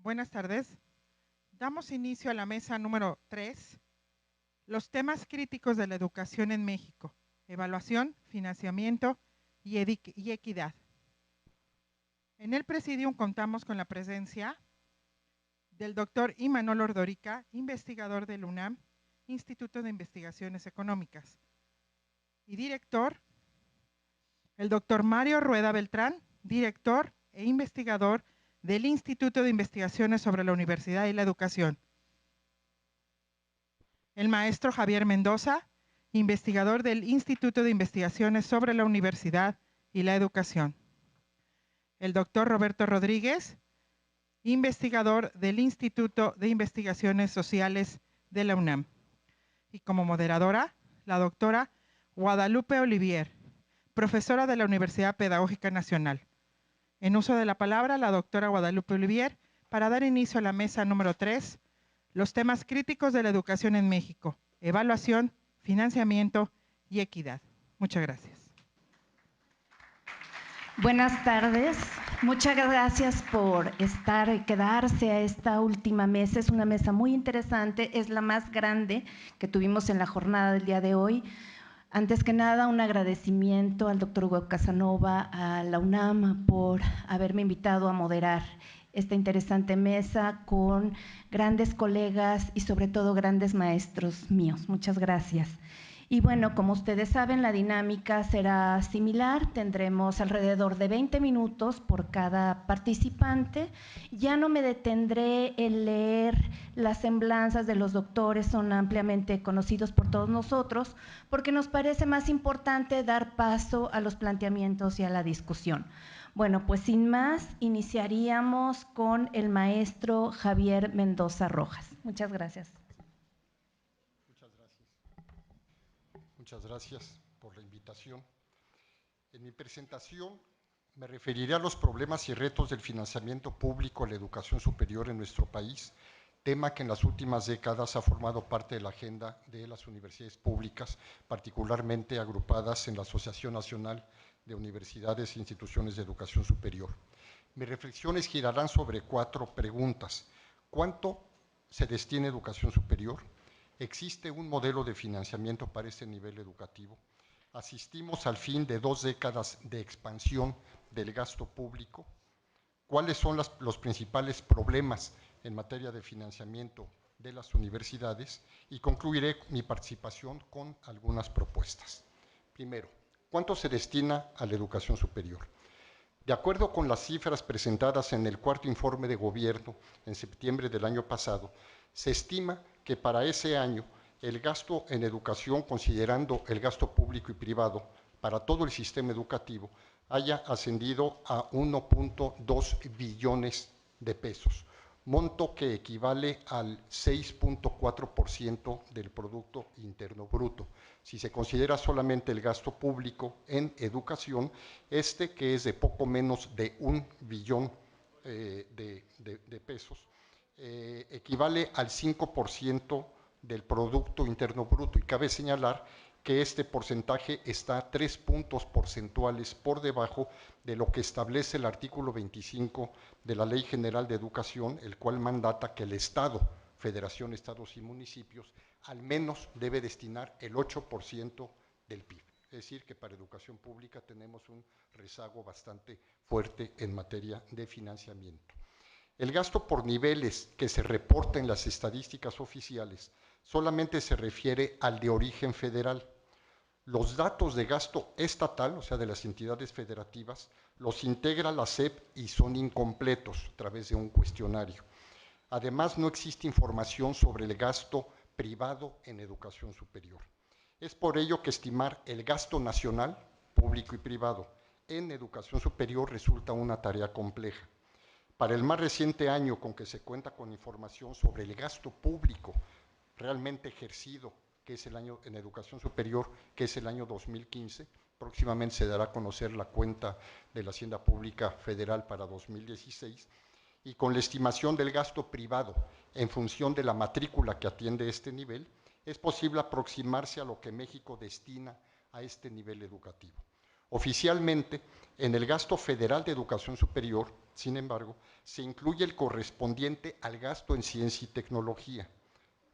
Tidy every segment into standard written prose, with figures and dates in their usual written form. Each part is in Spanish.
Buenas tardes. Damos inicio a la mesa número 3, los temas críticos de la educación en México, evaluación, financiamiento y equidad. En el presidium contamos con la presencia del doctor Imanol Ordorica, investigador del UNAM, Instituto de Investigaciones Económicas, y director, el doctor Mario Rueda Beltrán, director e investigador del Instituto de Investigaciones sobre la Universidad y la Educación. El maestro Javier Mendoza, investigador del Instituto de Investigaciones sobre la Universidad y la Educación. El doctor Roberto Rodríguez, investigador del Instituto de Investigaciones Sociales de la UNAM. Y como moderadora, la doctora Guadalupe Olivier, profesora de la Universidad Pedagógica Nacional. En uso de la palabra, la doctora Guadalupe Olivier, para dar inicio a la mesa número 3, los temas críticos de la educación en México, evaluación, financiamiento y equidad. Muchas gracias. Buenas tardes. Muchas gracias por estar y quedarse a esta última mesa. Es una mesa muy interesante, es la más grande que tuvimos en la jornada del día de hoy. Antes que nada, un agradecimiento al doctor Hugo Casanova, a la UNAM, por haberme invitado a moderar esta interesante mesa con grandes colegas y sobre todo grandes maestros míos. Muchas gracias. Y bueno, como ustedes saben, la dinámica será similar. Tendremos alrededor de 20 minutos por cada participante. Ya no me detendré en leer las semblanzas de los doctores, son ampliamente conocidos por todos nosotros, porque nos parece más importante dar paso a los planteamientos y a la discusión. Bueno, pues sin más, iniciaríamos con el maestro Javier Mendoza Rojas. Muchas gracias. Muchas gracias por la invitación. En mi presentación me referiré a los problemas y retos del financiamiento público a la educación superior en nuestro país, tema que en las últimas décadas ha formado parte de la agenda de las universidades públicas, particularmente agrupadas en la Asociación Nacional de Universidades e Instituciones de Educación Superior. Mis reflexiones girarán sobre 4 preguntas. ¿Cuánto se destina a educación superior? ¿Existe un modelo de financiamiento para este nivel educativo? ¿Asistimos al fin de 2 décadas de expansión del gasto público? ¿Cuáles son los principales problemas en materia de financiamiento de las universidades? Y concluiré mi participación con algunas propuestas. Primero, ¿cuánto se destina a la educación superior? De acuerdo con las cifras presentadas en el 4º informe de gobierno en septiembre del año pasado, se estima que para ese año el gasto en educación, considerando el gasto público y privado para todo el sistema educativo, haya ascendido a 1.2 billones de pesos, monto que equivale al 6.4% del Producto Interno Bruto. Si se considera solamente el gasto público en educación, que es de poco menos de 1 billón de pesos, equivale al 5% del Producto Interno Bruto. Y cabe señalar que este porcentaje está 3 puntos porcentuales por debajo de lo que establece el artículo 25 de la Ley General de Educación, el cual mandata que el Estado, Federación, Estados y Municipios, al menos debe destinar el 8% del PIB. Es decir, que para educación pública tenemos un rezago bastante fuerte en materia de financiamiento. El gasto por niveles que se reporta en las estadísticas oficiales solamente se refiere al de origen federal. Los datos de gasto estatal, o sea, de las entidades federativas, los integra la SEP y son incompletos a través de un cuestionario. Además, no existe información sobre el gasto privado en educación superior. Es por ello que estimar el gasto nacional, público y privado, en educación superior resulta una tarea compleja. Para el más reciente año con que se cuenta con información sobre el gasto público realmente ejercido, que es el año en educación superior, que es el año 2015, próximamente se dará a conocer la cuenta de la Hacienda Pública Federal para 2016, y con la estimación del gasto privado en función de la matrícula que atiende este nivel, es posible aproximarse a lo que México destina a este nivel educativo. Oficialmente, en el gasto federal de educación superior, sin embargo, se incluye el correspondiente al gasto en ciencia y tecnología,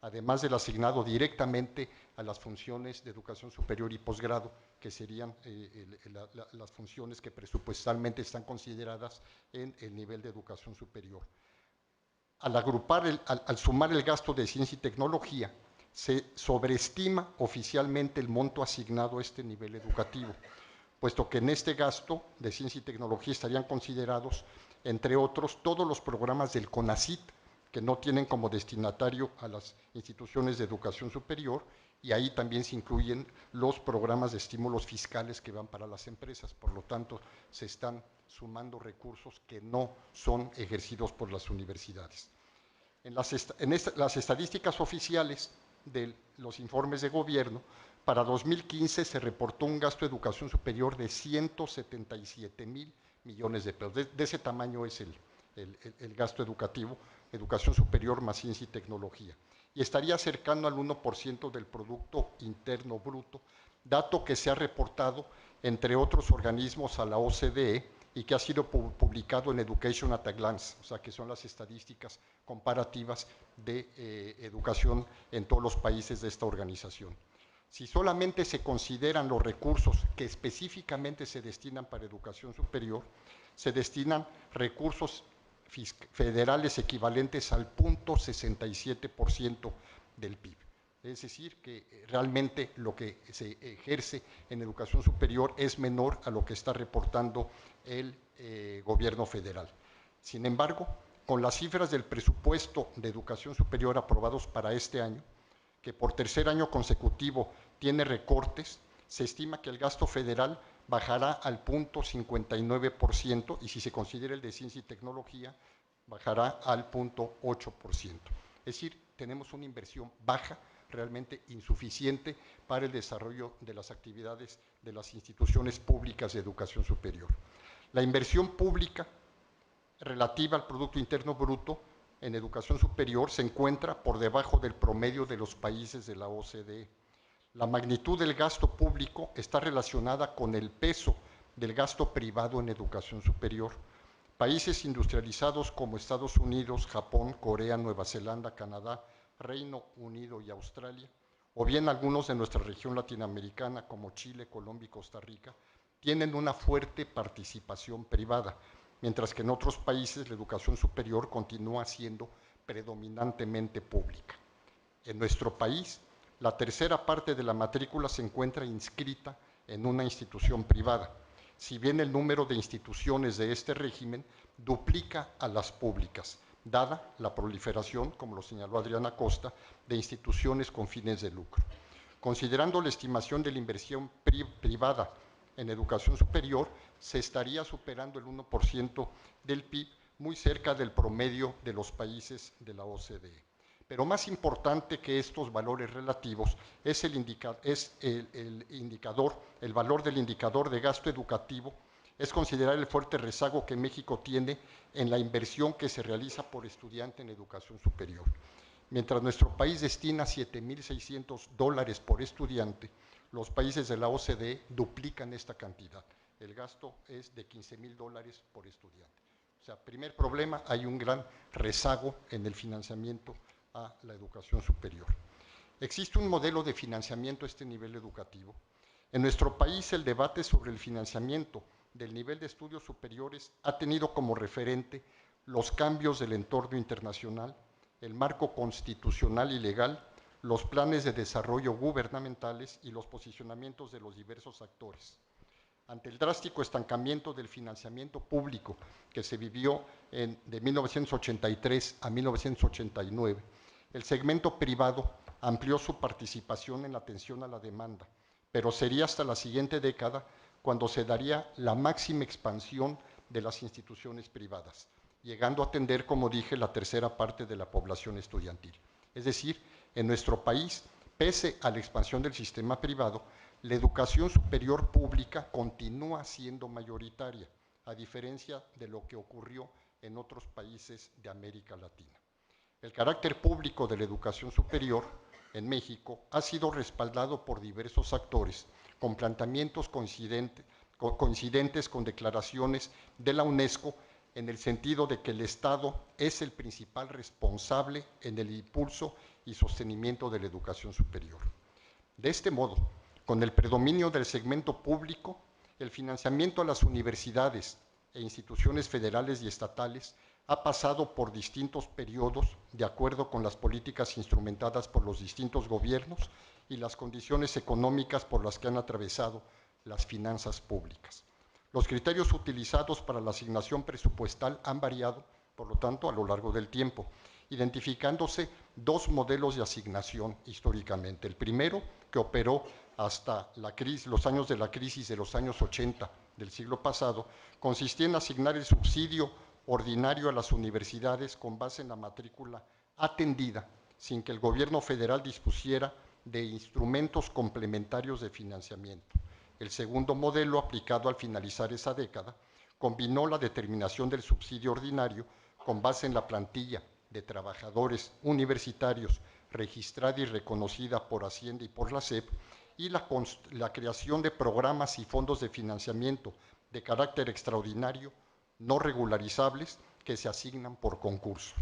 además del asignado directamente a las funciones de educación superior y posgrado, que serían las funciones que presupuestalmente están consideradas en el nivel de educación superior. Al sumar el gasto de ciencia y tecnología, se sobreestima oficialmente el monto asignado a este nivel educativo, puesto que en este gasto de ciencia y tecnología estarían considerados, entre otros, todos los programas del CONACYT, que no tienen como destinatario a las instituciones de educación superior, y ahí también se incluyen los programas de estímulos fiscales que van para las empresas. Por lo tanto, se están sumando recursos que no son ejercidos por las universidades. Las estadísticas oficiales de los informes de gobierno, para 2015 se reportó un gasto de educación superior de 177,000 millones de pesos. De ese tamaño es el gasto educativo, educación superior más ciencia y tecnología. Y estaría cercano al 1% del Producto Interno Bruto, dato que se ha reportado, entre otros organismos, a la OCDE y que ha sido publicado en Education at a Glance, o sea, que son las estadísticas comparativas de educación en todos los países de esta organización. Si solamente se consideran los recursos que específicamente se destinan para educación superior, se destinan recursos federales equivalentes al 0,67% del PIB. Es decir, que realmente lo que se ejerce en educación superior es menor a lo que está reportando el gobierno federal. Sin embargo, con las cifras del presupuesto de educación superior aprobados para este año, que por tercer año consecutivo tiene recortes, se estima que el gasto federal bajará al 0,59% y si se considera el de ciencia y tecnología, bajará al 0,8%. Es decir, tenemos una inversión baja, realmente insuficiente para el desarrollo de las actividades de las instituciones públicas de educación superior. La inversión pública relativa al Producto Interno Bruto en educación superior se encuentra por debajo del promedio de los países de la OCDE. La magnitud del gasto público está relacionada con el peso del gasto privado en educación superior. Países industrializados como Estados Unidos, Japón, Corea, Nueva Zelanda, Canadá, Reino Unido y Australia, o bien algunos de nuestra región latinoamericana como Chile, Colombia y Costa Rica, tienen una fuerte participación privada, mientras que en otros países la educación superior continúa siendo predominantemente pública. En nuestro país, la tercera parte de la matrícula se encuentra inscrita en una institución privada, si bien el número de instituciones de este régimen duplica a las públicas, dada la proliferación, como lo señaló Adriana Costa, de instituciones con fines de lucro. Considerando la estimación de la inversión privada en educación superior, se estaría superando el 1% del PIB, muy cerca del promedio de los países de la OCDE. Pero más importante que estos valores relativos es el valor del indicador de gasto educativo, es considerar el fuerte rezago que México tiene en la inversión que se realiza por estudiante en educación superior. Mientras nuestro país destina $7,600 por estudiante, los países de la OCDE duplican esta cantidad. El gasto es de $15,000 por estudiante. O sea, primer problema, hay un gran rezago en el financiamiento a la educación superior. Existe un modelo de financiamiento a este nivel educativo. En nuestro país, el debate sobre el financiamiento del nivel de estudios superiores ha tenido como referente los cambios del entorno internacional, el marco constitucional y legal, los planes de desarrollo gubernamentales y los posicionamientos de los diversos actores. Ante el drástico estancamiento del financiamiento público que se vivió de 1983 a 1989, el segmento privado amplió su participación en la atención a la demanda, pero sería hasta la siguiente década cuando se daría la máxima expansión de las instituciones privadas, llegando a atender, como dije, la tercera parte de la población estudiantil. Es decir, en nuestro país, pese a la expansión del sistema privado, la educación superior pública continúa siendo mayoritaria, a diferencia de lo que ocurrió en otros países de América Latina. El carácter público de la educación superior en México ha sido respaldado por diversos actores con planteamientos coincidentes coincidentes con declaraciones de la UNESCO en el sentido de que el Estado es el principal responsable en el impulso y sostenimiento de la educación superior. De este modo, con el predominio del segmento público, el financiamiento a las universidades e instituciones federales y estatales ha pasado por distintos periodos de acuerdo con las políticas instrumentadas por los distintos gobiernos y las condiciones económicas por las que han atravesado las finanzas públicas. Los criterios utilizados para la asignación presupuestal han variado, por lo tanto, a lo largo del tiempo, identificándose dos modelos de asignación históricamente. El primero, que operó hasta los años de la crisis de los años 80 del siglo pasado, consistía en asignar el subsidio ordinario a las universidades con base en la matrícula atendida, sin que el gobierno federal dispusiera de instrumentos complementarios de financiamiento. El segundo modelo, aplicado al finalizar esa década, combinó la determinación del subsidio ordinario con base en la plantilla de trabajadores universitarios registrada y reconocida por Hacienda y por la SEP, y la creación de programas y fondos de financiamiento de carácter extraordinario no regularizables que se asignan por concurso.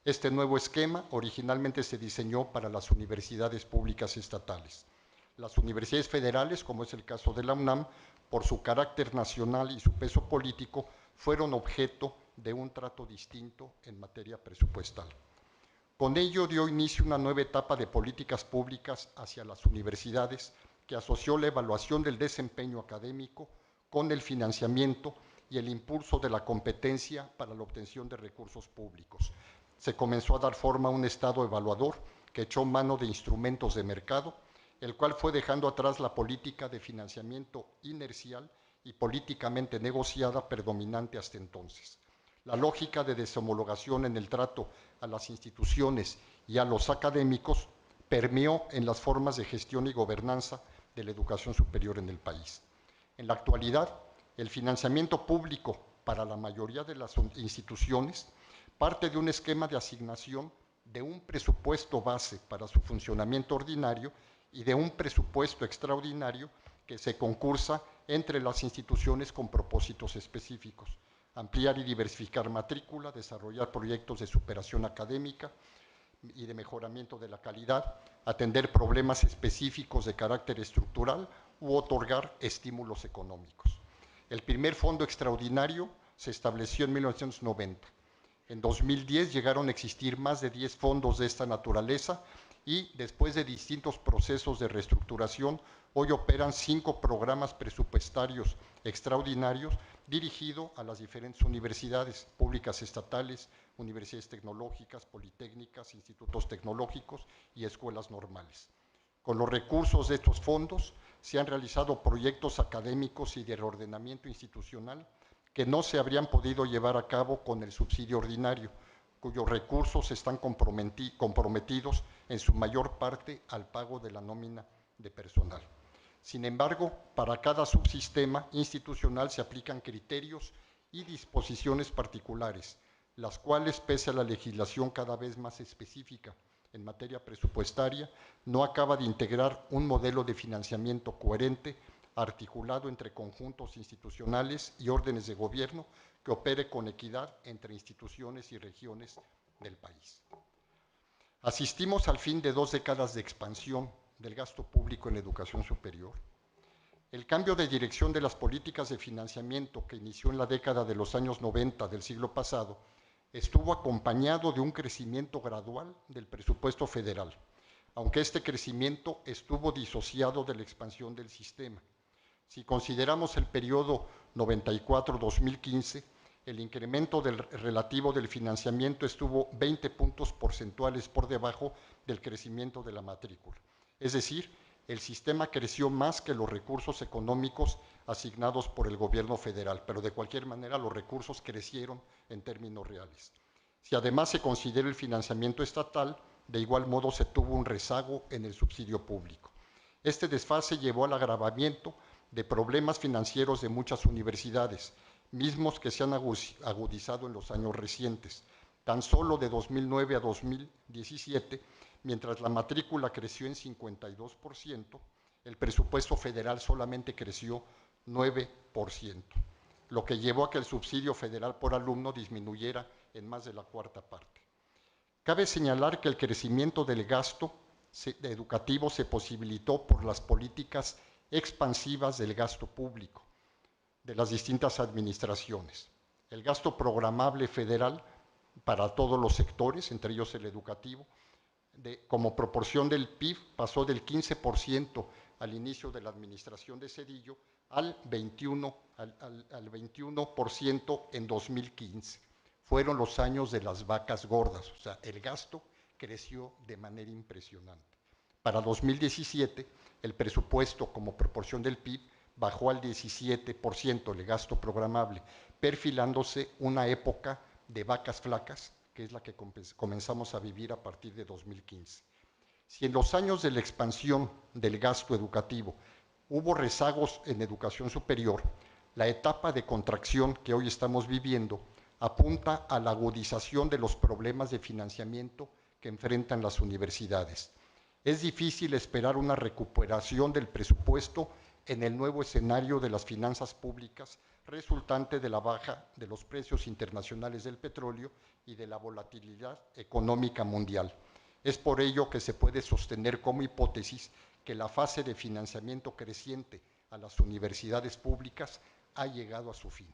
Este nuevo esquema originalmente se diseñó para las universidades públicas estatales. Las universidades federales, como es el caso de la UNAM, por su carácter nacional y su peso político, fueron objeto de un trato distinto en materia presupuestal. Con ello dio inicio una nueva etapa de políticas públicas hacia las universidades que asoció la evaluación del desempeño académico con el financiamiento y el impulso de la competencia para la obtención de recursos públicos. Se comenzó a dar forma a un Estado evaluador que echó mano de instrumentos de mercado, el cual fue dejando atrás la política de financiamiento inercial y políticamente negociada predominante hasta entonces. La lógica de deshomologación en el trato a las instituciones y a los académicos permeó en las formas de gestión y gobernanza de la educación superior en el país. En la actualidad, el financiamiento público para la mayoría de las instituciones parte de un esquema de asignación de un presupuesto base para su funcionamiento ordinario y de un presupuesto extraordinario que se concursa entre las instituciones con propósitos específicos: ampliar y diversificar matrícula, desarrollar proyectos de superación académica y de mejoramiento de la calidad, atender problemas específicos de carácter estructural u otorgar estímulos económicos. El primer fondo extraordinario se estableció en 1990. En 2010 llegaron a existir más de 10 fondos de esta naturaleza y, después de distintos procesos de reestructuración, hoy operan 5 programas presupuestarios extraordinarios dirigidos a las diferentes universidades públicas estatales, universidades tecnológicas, politécnicas, institutos tecnológicos y escuelas normales. Con los recursos de estos fondos se han realizado proyectos académicos y de reordenamiento institucional que no se habrían podido llevar a cabo con el subsidio ordinario, cuyos recursos están comprometidos en su mayor parte al pago de la nómina de personal. Sin embargo, para cada subsistema institucional se aplican criterios y disposiciones particulares, las cuales, pese a la legislación cada vez más específica en materia presupuestaria, no acaba de integrar un modelo de financiamiento coherente, articulado entre conjuntos institucionales y órdenes de gobierno, que opere con equidad entre instituciones y regiones del país. Asistimos al fin de 2 décadas de expansión del gasto público en la educación superior. El cambio de dirección de las políticas de financiamiento que inició en la década de los años 90 del siglo pasado estuvo acompañado de un crecimiento gradual del presupuesto federal, aunque este crecimiento estuvo disociado de la expansión del sistema. Si consideramos el periodo 94-2015, el incremento relativo del financiamiento estuvo 20 puntos porcentuales por debajo del crecimiento de la matrícula. Es decir, el sistema creció más que los recursos económicos asignados por el gobierno federal, pero de cualquier manera los recursos crecieron en términos reales. Si además se considera el financiamiento estatal, de igual modo se tuvo un rezago en el subsidio público. Este desfase llevó al agravamiento de problemas financieros de muchas universidades, mismos que se han agudizado en los años recientes. Tan solo de 2009 a 2017, mientras la matrícula creció en 52%, el presupuesto federal solamente creció 9%, lo que llevó a que el subsidio federal por alumno disminuyera en más de la cuarta parte. Cabe señalar que el crecimiento del gasto educativo se posibilitó por las políticas expansivas del gasto público de las distintas administraciones. El gasto programable federal para todos los sectores, entre ellos el educativo, como proporción del PIB pasó del 15% al inicio de la administración de Zedillo al 21% en 2015. Fueron los años de las vacas gordas, o sea, el gasto creció de manera impresionante. Para 2017, el presupuesto como proporción del PIB bajó al 17% el gasto programable, perfilándose una época de vacas flacas, que es la que comenzamos a vivir a partir de 2015. Si en los años de la expansión del gasto educativo hubo rezagos en educación superior, la etapa de contracción que hoy estamos viviendo apunta a la agudización de los problemas de financiamiento que enfrentan las universidades. Es difícil esperar una recuperación del presupuesto en el nuevo escenario de las finanzas públicas resultante de la baja de los precios internacionales del petróleo y de la volatilidad económica mundial. Es por ello que se puede sostener como hipótesis que la fase de financiamiento creciente a las universidades públicas ha llegado a su fin.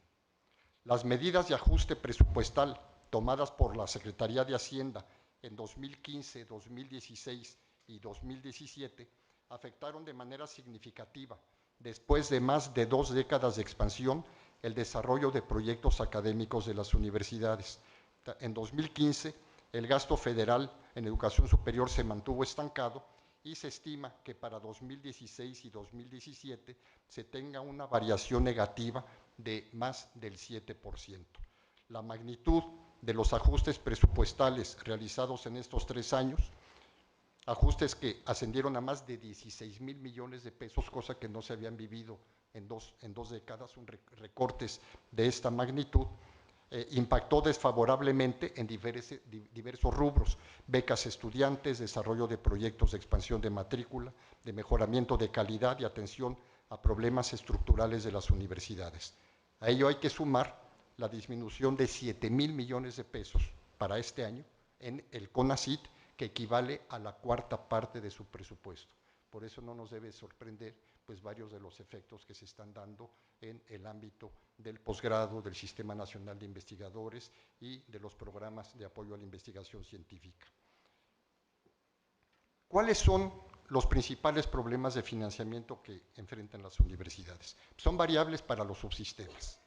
Las medidas de ajuste presupuestal tomadas por la Secretaría de Hacienda en 2015, 2016 y 2017 afectaron de manera significativa, después de más de 2 décadas de expansión, el desarrollo de proyectos académicos de las universidades. En 2015, el gasto federal en educación superior se mantuvo estancado y se estima que para 2016 y 2017 se tenga una variación negativa de más del 7%. La magnitud de los ajustes presupuestales realizados en estos 3 años, ajustes que ascendieron a más de 16,000 millones de pesos, cosa que no se habían vivido en dos décadas, recortes de esta magnitud, impactó desfavorablemente en diversos rubros: becas estudiantes, desarrollo de proyectos de expansión de matrícula, de mejoramiento de calidad y atención a problemas estructurales de las universidades. A ello hay que sumar la disminución de 7,000 millones de pesos para este año en el CONACYT, que equivale a la cuarta parte de su presupuesto. Por eso no nos debe sorprender pues varios de los efectos que se están dando en el ámbito del posgrado, del Sistema Nacional de Investigadores y de los programas de apoyo a la investigación científica. ¿Cuáles son los principales problemas de financiamiento que enfrentan las universidades? Son variables para los subsistemas,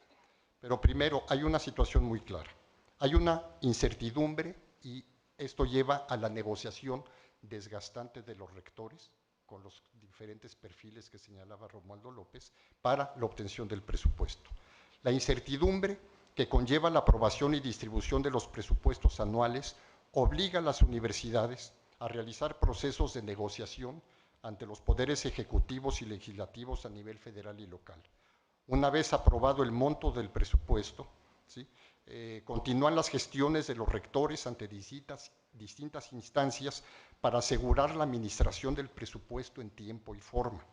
pero primero hay una situación muy clara. Hay una incertidumbre y esto lleva a la negociación desgastante de los rectores con los diferentes perfiles que señalaba Romualdo López para la obtención del presupuesto. La incertidumbre que conlleva la aprobación y distribución de los presupuestos anuales obliga a las universidades a realizar procesos de negociación ante los poderes ejecutivos y legislativos a nivel federal y local. Una vez aprobado el monto del presupuesto, ¿sí?, continúan las gestiones de los rectores ante distintas instancias para asegurar la administración del presupuesto en tiempo y forma.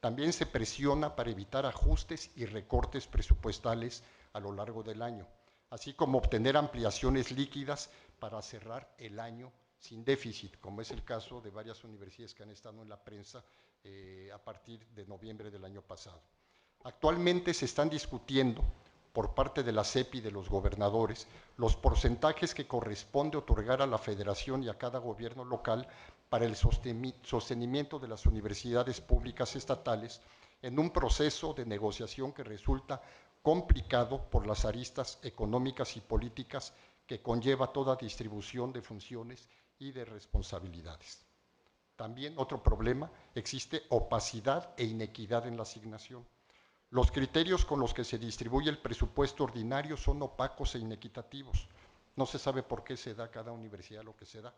También se presiona para evitar ajustes y recortes presupuestales a lo largo del año, así como obtener ampliaciones líquidas para cerrar el año sin déficit, como es el caso de varias universidades que han estado en la prensa a partir de noviembre del año pasado. Actualmente se están discutiendo por parte de la SEP y de los gobernadores los porcentajes que corresponde otorgar a la federación y a cada gobierno local para el sostenimiento de las universidades públicas estatales en un proceso de negociación que resulta complicado por las aristas económicas y políticas que conlleva toda distribución de funciones y de responsabilidades. También otro problema: existe opacidad e inequidad en la asignación. Los criterios con los que se distribuye el presupuesto ordinario son opacos e inequitativos. No se sabe por qué se da a cada universidad lo que se da.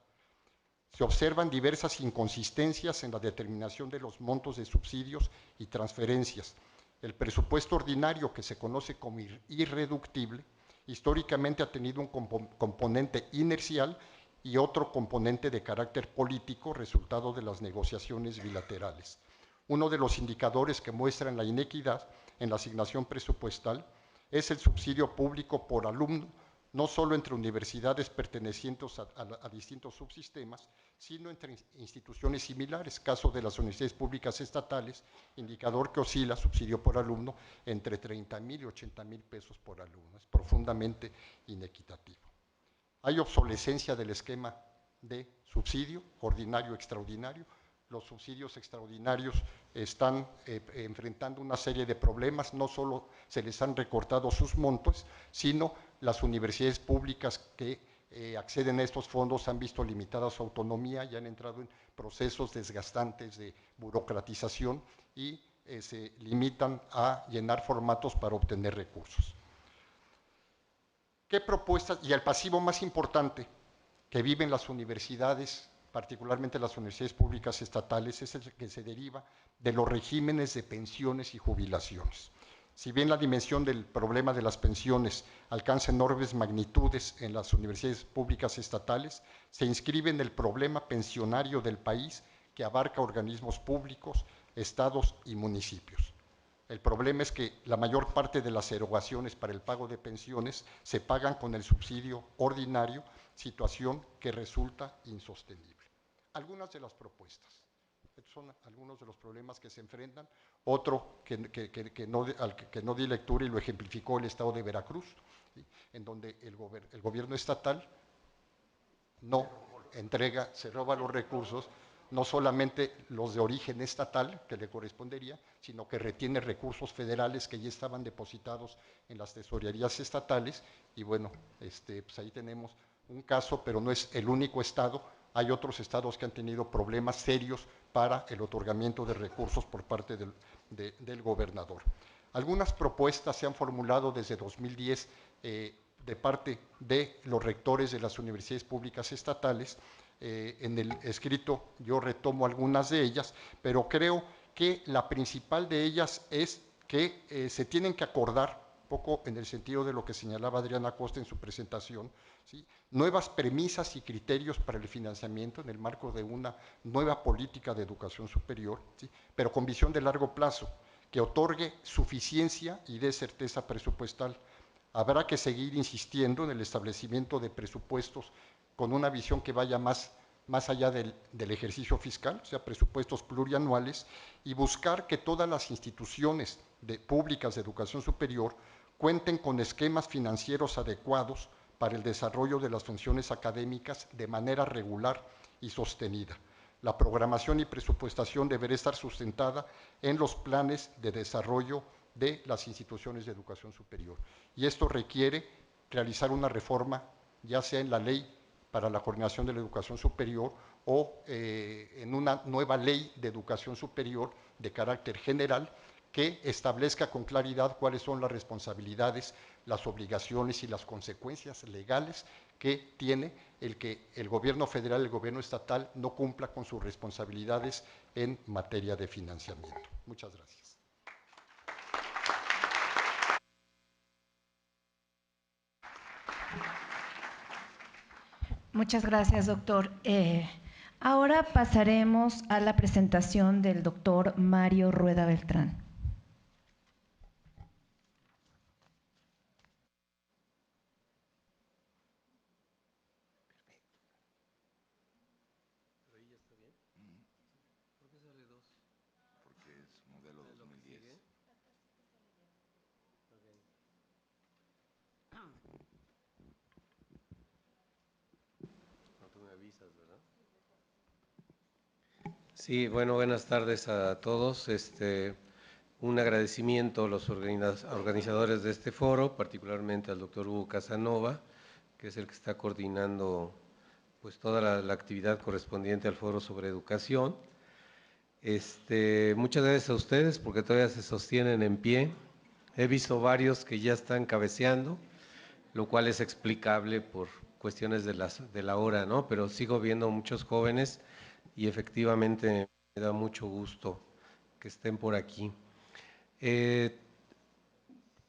Se observan diversas inconsistencias en la determinación de los montos de subsidios y transferencias. El presupuesto ordinario, que se conoce como irreductible, históricamente ha tenido un componente inercial y otro componente de carácter político, resultado de las negociaciones bilaterales. Uno de los indicadores que muestran la inequidad en la asignación presupuestal es el subsidio público por alumno, no solo entre universidades pertenecientes a distintos subsistemas, sino entre instituciones similares, caso de las universidades públicas estatales, indicador que oscila, subsidio por alumno, entre 30,000 y 80,000 pesos por alumno. Es profundamente inequitativo. Hay obsolescencia del esquema de subsidio ordinario extraordinario. Los subsidios extraordinarios están enfrentando una serie de problemas, no solo se les han recortado sus montos, sino las universidades públicas que acceden a estos fondos han visto limitada su autonomía y han entrado en procesos desgastantes de burocratización y se limitan a llenar formatos para obtener recursos. ¿Qué propuestas? Y el pasivo más importante que viven las universidades, particularmente las universidades públicas estatales, es el que se deriva de los regímenes de pensiones y jubilaciones. Si bien la dimensión del problema de las pensiones alcanza enormes magnitudes en las universidades públicas estatales, se inscribe en el problema pensionario del país que abarca organismos públicos, estados y municipios. El problema es que la mayor parte de las erogaciones para el pago de pensiones se pagan con el subsidio ordinario, situación que resulta insostenible. Algunas de las propuestas. Estos son algunos de los problemas que se enfrentan. Otro al que no di lectura y lo ejemplificó el estado de Veracruz, ¿sí? En donde el gobierno estatal no entrega, se roba los recursos, no solamente los de origen estatal que le correspondería, sino que retiene recursos federales que ya estaban depositados en las tesorerías estatales. Y bueno, pues ahí tenemos un caso, pero no es el único estado. Hay otros estados que han tenido problemas serios para el otorgamiento de recursos por parte del gobernador. Algunas propuestas se han formulado desde 2010 de parte de los rectores de las universidades públicas estatales. En el escrito yo retomo algunas de ellas, pero creo que la principal de ellas es que se tienen que acordar, poco en el sentido de lo que señalaba Adriana Costa en su presentación, ¿sí? Nuevas premisas y criterios para el financiamiento en el marco de una nueva política de educación superior, ¿sí? Pero con visión de largo plazo, que otorgue suficiencia y dé certeza presupuestal. Habrá que seguir insistiendo en el establecimiento de presupuestos con una visión que vaya más allá del ejercicio fiscal, o sea, presupuestos plurianuales, y buscar que todas las instituciones públicas de educación superior cuenten con esquemas financieros adecuados para el desarrollo de las funciones académicas de manera regular y sostenida. La programación y presupuestación deberá estar sustentada en los planes de desarrollo de las instituciones de educación superior. Y esto requiere realizar una reforma, ya sea en la ley para la coordinación de la educación superior o en una nueva ley de educación superior de carácter general que establezca con claridad cuáles son las responsabilidades, las obligaciones y las consecuencias legales que tiene el que el gobierno federal, el gobierno estatal no cumpla con sus responsabilidades en materia de financiamiento. Muchas gracias. Muchas gracias, doctor. Ahora pasaremos a la presentación del doctor Mario Rueda Beltrán. Sí, bueno, buenas tardes a todos. Un agradecimiento a los organizadores de este foro, particularmente al doctor Hugo Casanova, que es el que está coordinando pues toda la actividad correspondiente al foro sobre educación. Muchas gracias a ustedes porque todavía se sostienen en pie. He visto varios que ya están cabeceando, lo cual es explicable por cuestiones de la hora, ¿no? Pero sigo viendo muchos jóvenes y efectivamente me da mucho gusto que estén por aquí.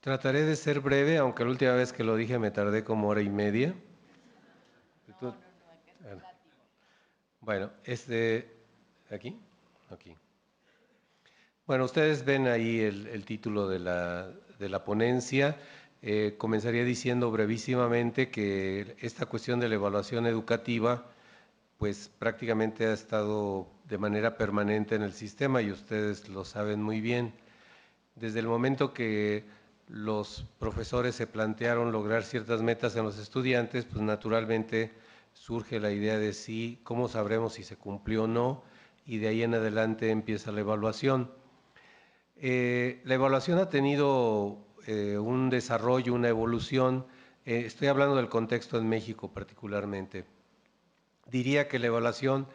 Trataré de ser breve, aunque la última vez que lo dije me tardé como hora y media. Bueno, aquí. Bueno, ustedes ven ahí el título de la ponencia. Comenzaría diciendo brevísimamente que esta cuestión de la evaluación educativa pues prácticamente ha estado de manera permanente en el sistema y ustedes lo saben muy bien. Desde el momento que los profesores se plantearon lograr ciertas metas en los estudiantes, pues naturalmente surge la idea de sí, cómo sabremos si se cumplió o no, y de ahí en adelante empieza la evaluación. La evaluación ha tenido un desarrollo, una evolución. Estoy hablando del contexto en México particularmente. Diría que la evaluación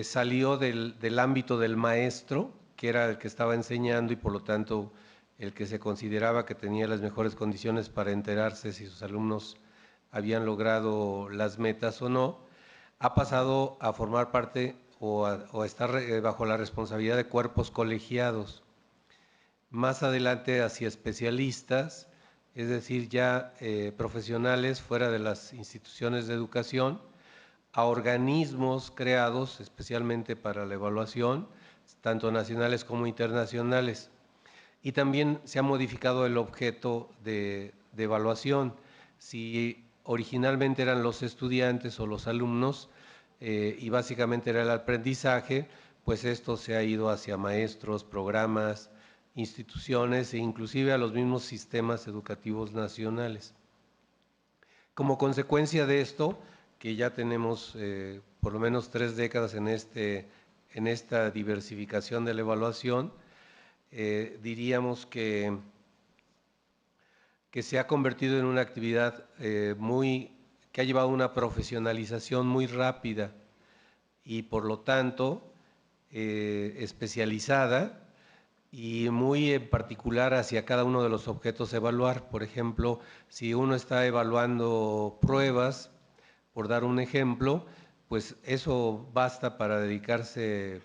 salió del ámbito del maestro, que era el que estaba enseñando y por lo tanto el que se consideraba que tenía las mejores condiciones para enterarse si sus alumnos habían logrado las metas o no, ha pasado a formar parte o a estar bajo la responsabilidad de cuerpos colegiados. Más adelante hacia especialistas, es decir, ya profesionales fuera de las instituciones de educación, a organismos creados especialmente para la evaluación, tanto nacionales como internacionales. Y también se ha modificado el objeto de evaluación. Si originalmente eran los estudiantes o los alumnos y básicamente era el aprendizaje, pues esto se ha ido hacia maestros, programas, instituciones e inclusive a los mismos sistemas educativos nacionales. Como consecuencia de esto, que ya tenemos por lo menos 3 décadas en esta diversificación de la evaluación, diríamos que se ha convertido en una actividad que ha llevado a una profesionalización muy rápida y por lo tanto especializada y muy en particular hacia cada uno de los objetos a evaluar. Por ejemplo, si uno está evaluando pruebas, por dar un ejemplo, pues eso basta para dedicarse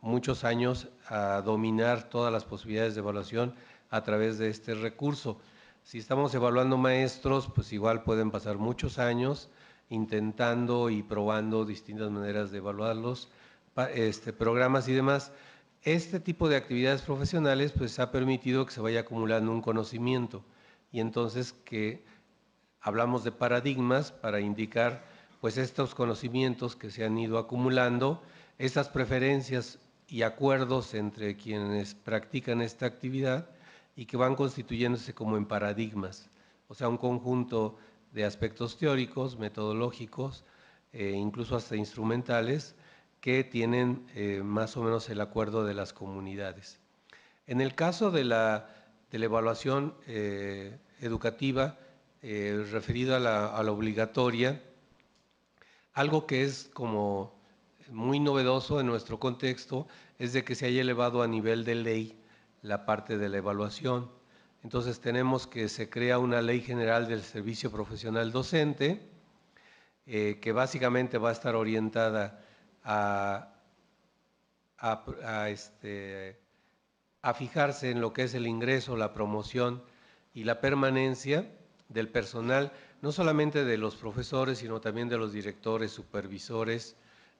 muchos años a dominar todas las posibilidades de evaluación a través de este recurso. Si estamos evaluando maestros, pues igual pueden pasar muchos años intentando y probando distintas maneras de evaluarlos, programas y demás. Este tipo de actividades profesionales pues ha permitido que se vaya acumulando un conocimiento y entonces que hablamos de paradigmas para indicar pues estos conocimientos que se han ido acumulando, estas preferencias y acuerdos entre quienes practican esta actividad y que van constituyéndose como en paradigmas, o sea, un conjunto de aspectos teóricos, metodológicos, incluso hasta instrumentales, que tienen más o menos el acuerdo de las comunidades. En el caso de la evaluación educativa referida a la obligatoria, algo que es como muy novedoso en nuestro contexto es de que se haya elevado a nivel de ley la parte de la evaluación. Entonces tenemos que se crea una ley general del servicio profesional docente que básicamente va a estar orientada a fijarse en lo que es el ingreso, la promoción y la permanencia del personal, no solamente de los profesores, sino también de los directores, supervisores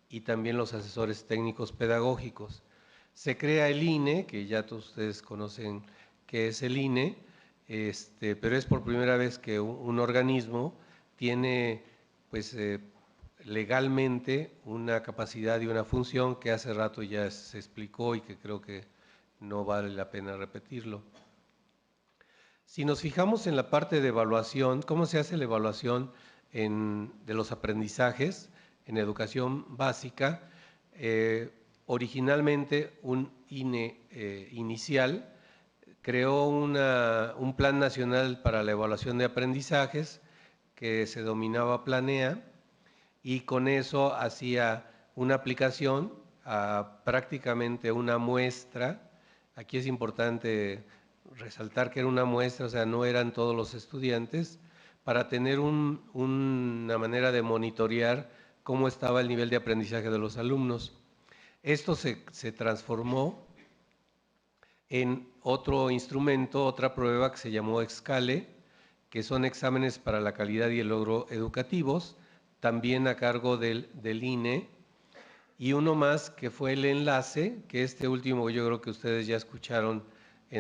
y también los asesores técnicos pedagógicos. Se crea el INE, que ya todos ustedes conocen qué es el INE, pero es por primera vez que un organismo tiene pues legalmente una capacidad y una función que hace rato ya se explicó y que creo que no vale la pena repetirlo. Si nos fijamos en la parte de evaluación, ¿cómo se hace la evaluación de los aprendizajes en educación básica? Originalmente un INE inicial creó un plan nacional para la evaluación de aprendizajes que se denominaba Planea y con eso hacía una aplicación a prácticamente una muestra. Aquí es importante resaltar que era una muestra, o sea, no eran todos los estudiantes, para tener una manera de monitorear cómo estaba el nivel de aprendizaje de los alumnos. Esto se transformó en otro instrumento, otra prueba que se llamó EXCALE, que son exámenes para la calidad y el logro educativos, también a cargo del INE, y uno más que fue el enlace, que este último yo creo que ustedes ya escucharon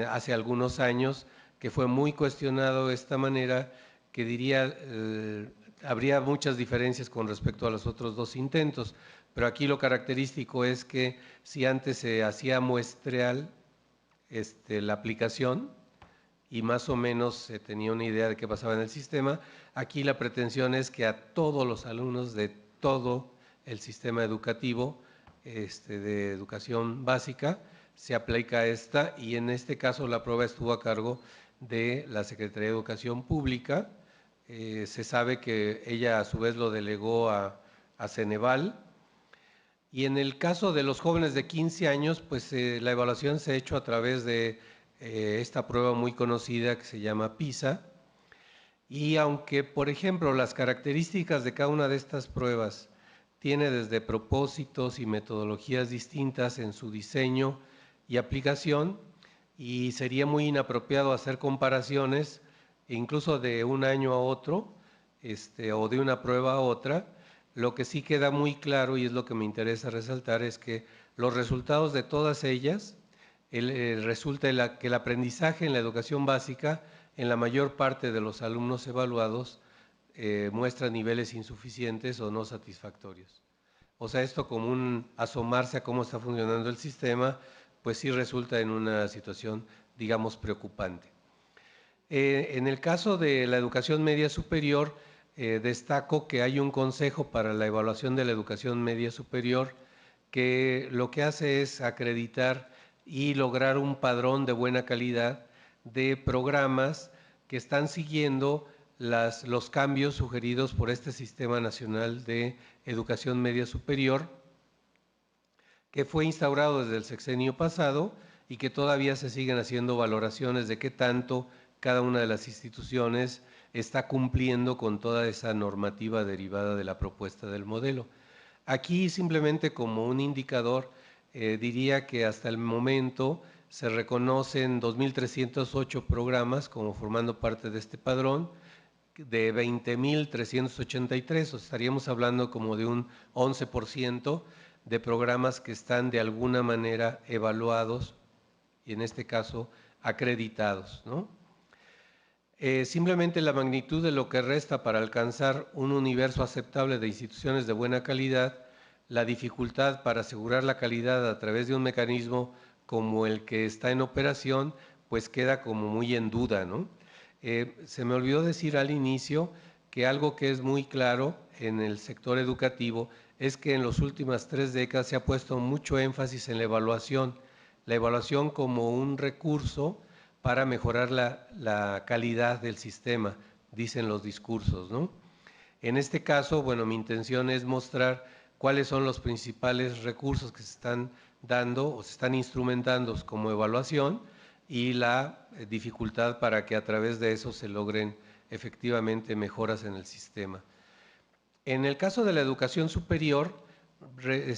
hace algunos años, que fue muy cuestionado de esta manera, que diría, habría muchas diferencias con respecto a los otros dos intentos, pero aquí lo característico es que si antes se hacía muestreal la aplicación y más o menos se tenía una idea de qué pasaba en el sistema, aquí la pretensión es que a todos los alumnos de todo el sistema educativo, de educación básica, se aplica esta, y en este caso la prueba estuvo a cargo de la Secretaría de Educación Pública. Se sabe que ella a su vez lo delegó a Ceneval, y en el caso de los jóvenes de 15 años, pues la evaluación se ha hecho a través de esta prueba muy conocida que se llama PISA, y aunque, por ejemplo, las características de cada una de estas pruebas tiene desde propósitos y metodologías distintas en su diseño y aplicación, y sería muy inapropiado hacer comparaciones, incluso de un año a otro, o de una prueba a otra, lo que sí queda muy claro, y es lo que me interesa resaltar, es que los resultados de todas ellas, resulta que el aprendizaje en la educación básica, en la mayor parte de los alumnos evaluados, muestra niveles insuficientes o no satisfactorios. O sea, esto como un asomarse a cómo está funcionando el sistema, pues sí resulta en una situación, digamos, preocupante. En el caso de la educación media superior, destaco que hay un consejo para la evaluación de la educación media superior que lo que hace es acreditar y lograr un padrón de buena calidad de programas que están siguiendo los cambios sugeridos por este Sistema Nacional de Educación Media Superior, que fue instaurado desde el sexenio pasado y que todavía se siguen haciendo valoraciones de qué tanto cada una de las instituciones está cumpliendo con toda esa normativa derivada de la propuesta del modelo. Aquí simplemente como un indicador, diría que hasta el momento se reconocen 2.308 programas como formando parte de este padrón, de 20.383, o sea, estaríamos hablando como de un 11% de programas que están de alguna manera evaluados y en este caso acreditados, ¿no? Simplemente la magnitud de lo que resta para alcanzar un universo aceptable de instituciones de buena calidad, la dificultad para asegurar la calidad a través de un mecanismo como el que está en operación, pues queda como muy en duda, ¿no? Se me olvidó decir al inicio que algo que es muy claro en el sector educativo es que en las últimas 3 décadas se ha puesto mucho énfasis en la evaluación como un recurso para mejorar la calidad del sistema, dicen los discursos, ¿no? En este caso, bueno, mi intención es mostrar cuáles son los principales recursos que se están dando o se están instrumentando como evaluación y la dificultad para que a través de eso se logren efectivamente mejoras en el sistema. En el caso de la educación superior,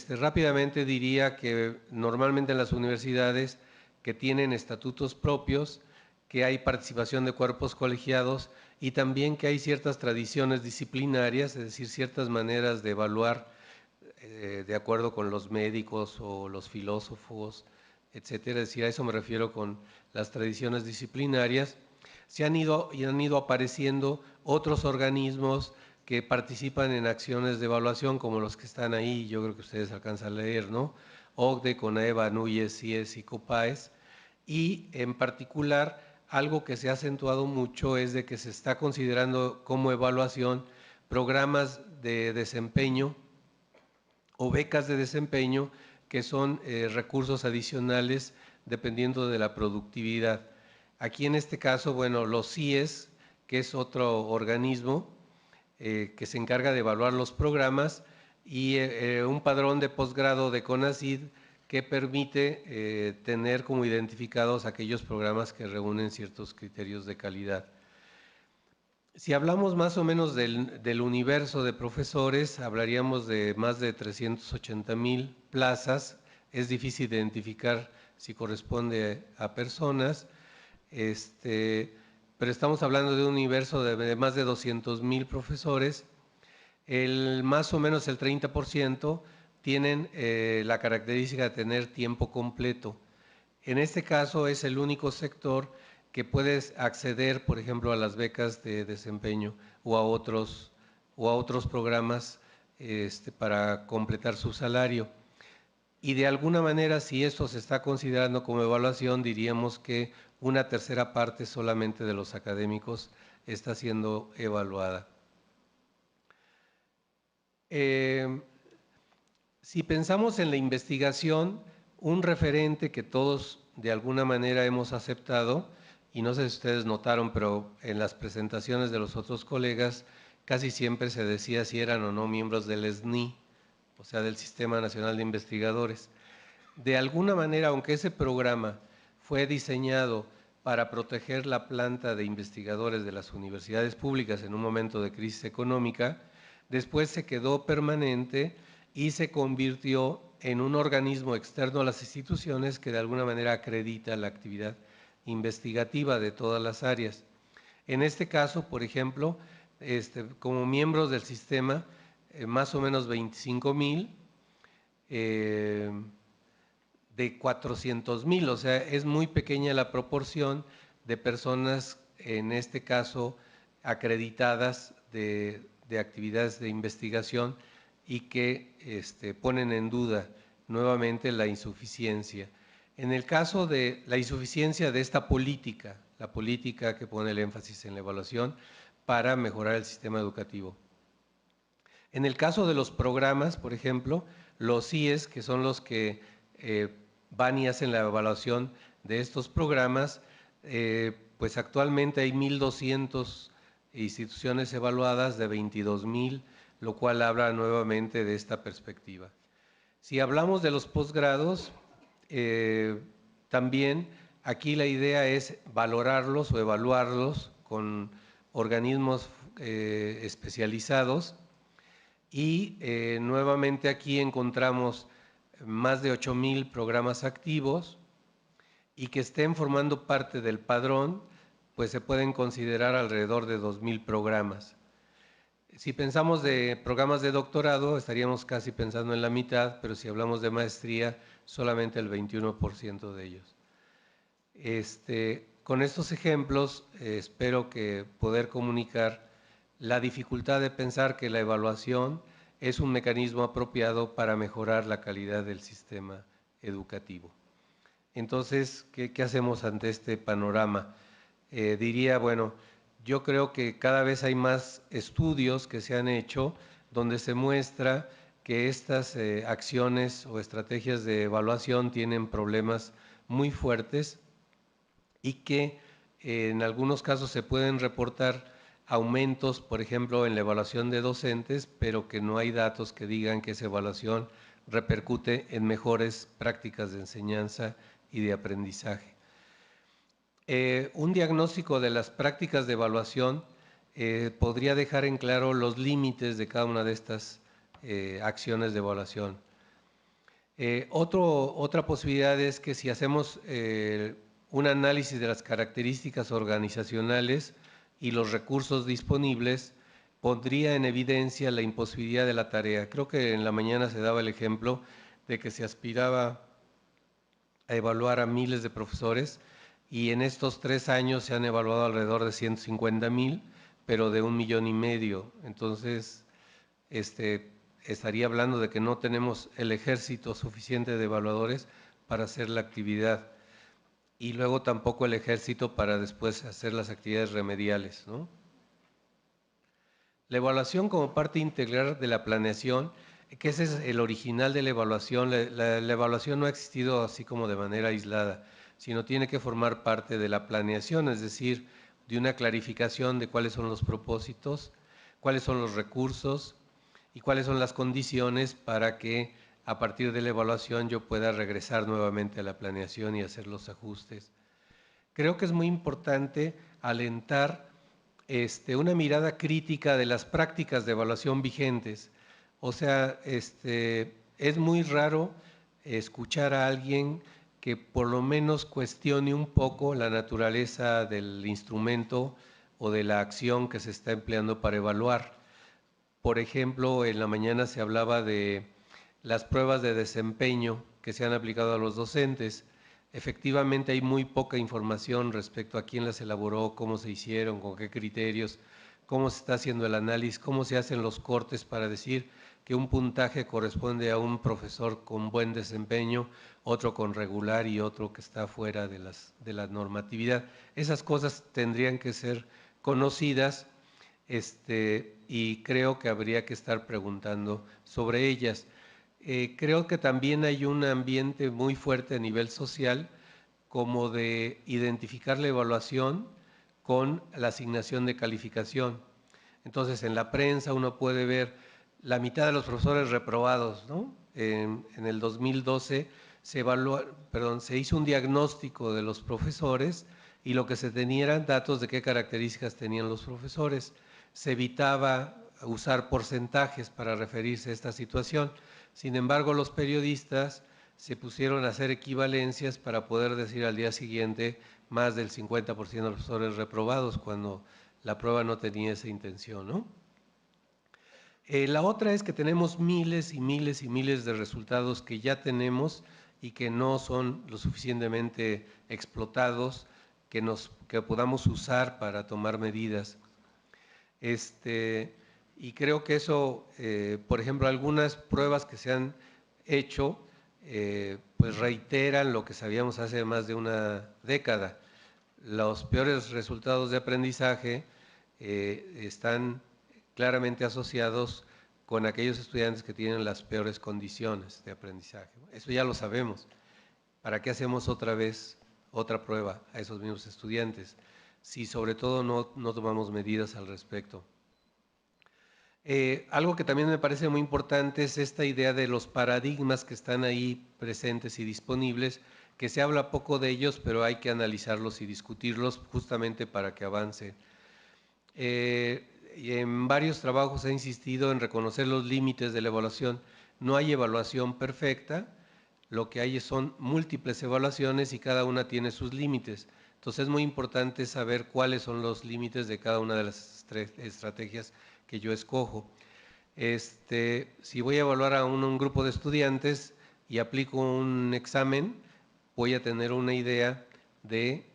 rápidamente diría que normalmente en las universidades que tienen estatutos propios, que hay participación de cuerpos colegiados y también que hay ciertas tradiciones disciplinarias, es decir, ciertas maneras de evaluar de acuerdo con los médicos o los filósofos, etcétera. Es decir, a eso me refiero con las tradiciones disciplinarias. Han ido apareciendo otros organismos que participan en acciones de evaluación como los que están ahí, yo creo que ustedes alcanzan a leer, ¿no? OCDE, CONAEVA, NUYES, CIES y COPAES, y en particular algo que se ha acentuado mucho es de que se está considerando como evaluación programas de desempeño o becas de desempeño que son recursos adicionales dependiendo de la productividad. Aquí en este caso, bueno, los CIES, que es otro organismo que se encarga de evaluar los programas, y un padrón de posgrado de CONACYT que permite tener como identificados aquellos programas que reúnen ciertos criterios de calidad. Si hablamos más o menos del universo de profesores, hablaríamos de más de 380,000 plazas. Es difícil identificar si corresponde a personas, pero estamos hablando de un universo de más de 200,000 profesores. Más o menos el 30% tienen la característica de tener tiempo completo. En este caso es el único sector que puedes acceder, por ejemplo, a las becas de desempeño o a otros programas para completar su salario. Y de alguna manera, si esto se está considerando como evaluación, diríamos que una tercera parte solamente de los académicos está siendo evaluada. Si pensamos en la investigación, un referente que todos de alguna manera hemos aceptado, y no sé si ustedes notaron, pero en las presentaciones de los otros colegas casi siempre se decía si eran o no miembros del SNI, o sea, del Sistema Nacional de Investigadores. De alguna manera, aunque ese programa fue diseñado para proteger la planta de investigadores de las universidades públicas en un momento de crisis económica, después se quedó permanente y se convirtió en un organismo externo a las instituciones que de alguna manera acredita la actividad investigativa de todas las áreas. En este caso, por ejemplo, como miembros del sistema, más o menos 25,000 de 400,000, o sea, es muy pequeña la proporción de personas, en este caso, acreditadas de actividades de investigación y que ponen en duda nuevamente la insuficiencia. En el caso de la insuficiencia de esta política, la política que pone el énfasis en la evaluación para mejorar el sistema educativo. En el caso de los programas, por ejemplo, los CIES, que son los que van y hacen la evaluación de estos programas, pues actualmente hay 1,200 instituciones evaluadas de 22,000, lo cual habla nuevamente de esta perspectiva. Si hablamos de los posgrados, también aquí la idea es valorarlos o evaluarlos con organismos especializados y nuevamente aquí encontramos más de 8,000 programas activos y que estén formando parte del padrón, pues se pueden considerar alrededor de 2,000 programas. Si pensamos de programas de doctorado, estaríamos casi pensando en la mitad, pero si hablamos de maestría, solamente el 21% de ellos. Con estos ejemplos, espero que poder comunicar la dificultad de pensar que la evaluación es un mecanismo apropiado para mejorar la calidad del sistema educativo. Entonces, ¿qué hacemos ante este panorama? Diría, bueno, yo creo que cada vez hay más estudios que se han hecho donde se muestra que estas acciones o estrategias de evaluación tienen problemas muy fuertes y que en algunos casos se pueden reportar aumentos, por ejemplo, en la evaluación de docentes, pero que no hay datos que digan que esa evaluación repercute en mejores prácticas de enseñanza y de aprendizaje. Un diagnóstico de las prácticas de evaluación podría dejar en claro los límites de cada una de estas acciones de evaluación. Otra posibilidad es que si hacemos un análisis de las características organizacionales y los recursos disponibles, pondría en evidencia la imposibilidad de la tarea. Creo que en la mañana se daba el ejemplo de que se aspiraba a evaluar a miles de profesores y en estos 3 años se han evaluado alrededor de 150,000, pero de 1,5 millones. Entonces, estaría hablando de que no tenemos el ejército suficiente de evaluadores para hacer la actividad y luego tampoco el ejército para después hacer las actividades remediales, ¿no? La evaluación como parte integral de la planeación, que ese es el original de la evaluación. La evaluación no ha existido así como de manera aislada, sino tiene que formar parte de la planeación, es decir, de una clarificación de cuáles son los propósitos, cuáles son los recursos y cuáles son las condiciones para que a partir de la evaluación yo pueda regresar nuevamente a la planeación y hacer los ajustes. Creo que es muy importante alentar una mirada crítica de las prácticas de evaluación vigentes. O sea, es muy raro escuchar a alguien que por lo menos cuestione un poco la naturaleza del instrumento o de la acción que se está empleando para evaluar. Por ejemplo, en la mañana se hablaba de las pruebas de desempeño que se han aplicado a los docentes. Efectivamente hay muy poca información respecto a quién las elaboró, cómo se hicieron, con qué criterios, cómo se está haciendo el análisis, cómo se hacen los cortes para decir que un puntaje corresponde a un profesor con buen desempeño, otro con regular y otro que está fuera de la normatividad. Esas cosas tendrían que ser conocidas y creo que habría que estar preguntando sobre ellas. Creo que también hay un ambiente muy fuerte a nivel social como de identificar la evaluación con la asignación de calificación. Entonces, en la prensa uno puede ver la mitad de los profesores reprobados, ¿no? En el 2012 se hizo un diagnóstico de los profesores y lo que se tenía eran datos de qué características tenían los profesores. Se evitaba usar porcentajes para referirse a esta situación. Sin embargo, los periodistas se pusieron a hacer equivalencias para poder decir al día siguiente más del 50% de los profesores reprobados, cuando la prueba no tenía esa intención, ¿no? La otra es que tenemos miles y miles y miles de resultados que ya tenemos y que no son lo suficientemente explotados, que podamos usar para tomar medidas. Y creo que eso, por ejemplo, algunas pruebas que se han hecho, pues reiteran lo que sabíamos hace más de una década. Los peores resultados de aprendizaje están claramente asociados con aquellos estudiantes que tienen las peores condiciones de aprendizaje. Eso ya lo sabemos. ¿Para qué hacemos otra vez otra prueba a esos mismos estudiantes si sobre todo no tomamos medidas al respecto? Algo que también me parece muy importante es esta idea de los paradigmas que están ahí presentes y disponibles, que se habla poco de ellos, pero hay que analizarlos y discutirlos justamente para que avance. Y en varios trabajos he insistido en reconocer los límites de la evaluación. No hay evaluación perfecta, lo que hay son múltiples evaluaciones y cada una tiene sus límites. Entonces es muy importante saber cuáles son los límites de cada una de las estrategias que yo escojo. Si voy a evaluar a un grupo de estudiantes y aplico un examen, voy a tener una idea de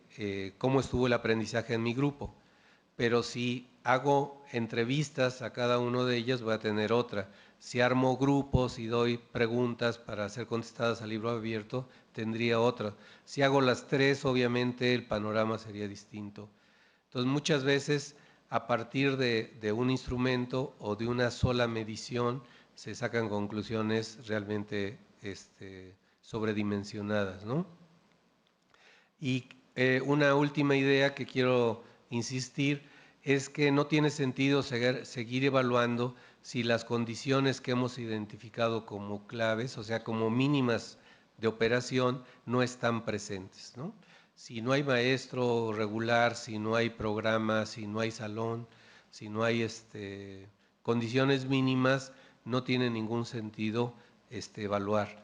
cómo estuvo el aprendizaje en mi grupo. Pero si hago entrevistas a cada uno de ellos, voy a tener otra. Si armo grupos y doy preguntas para ser contestadas a libro abierto, tendría otra. Si hago las tres, obviamente el panorama sería distinto. Entonces, muchas veces, a partir de un instrumento o de una sola medición, se sacan conclusiones realmente sobredimensionadas, ¿no? Y una última idea que quiero insistir es que no tiene sentido seguir evaluando si las condiciones que hemos identificado como claves, o sea, como mínimas de operación, no están presentes, ¿no? Si no hay maestro regular, si no hay programa, si no hay salón, si no hay condiciones mínimas, no tiene ningún sentido evaluar.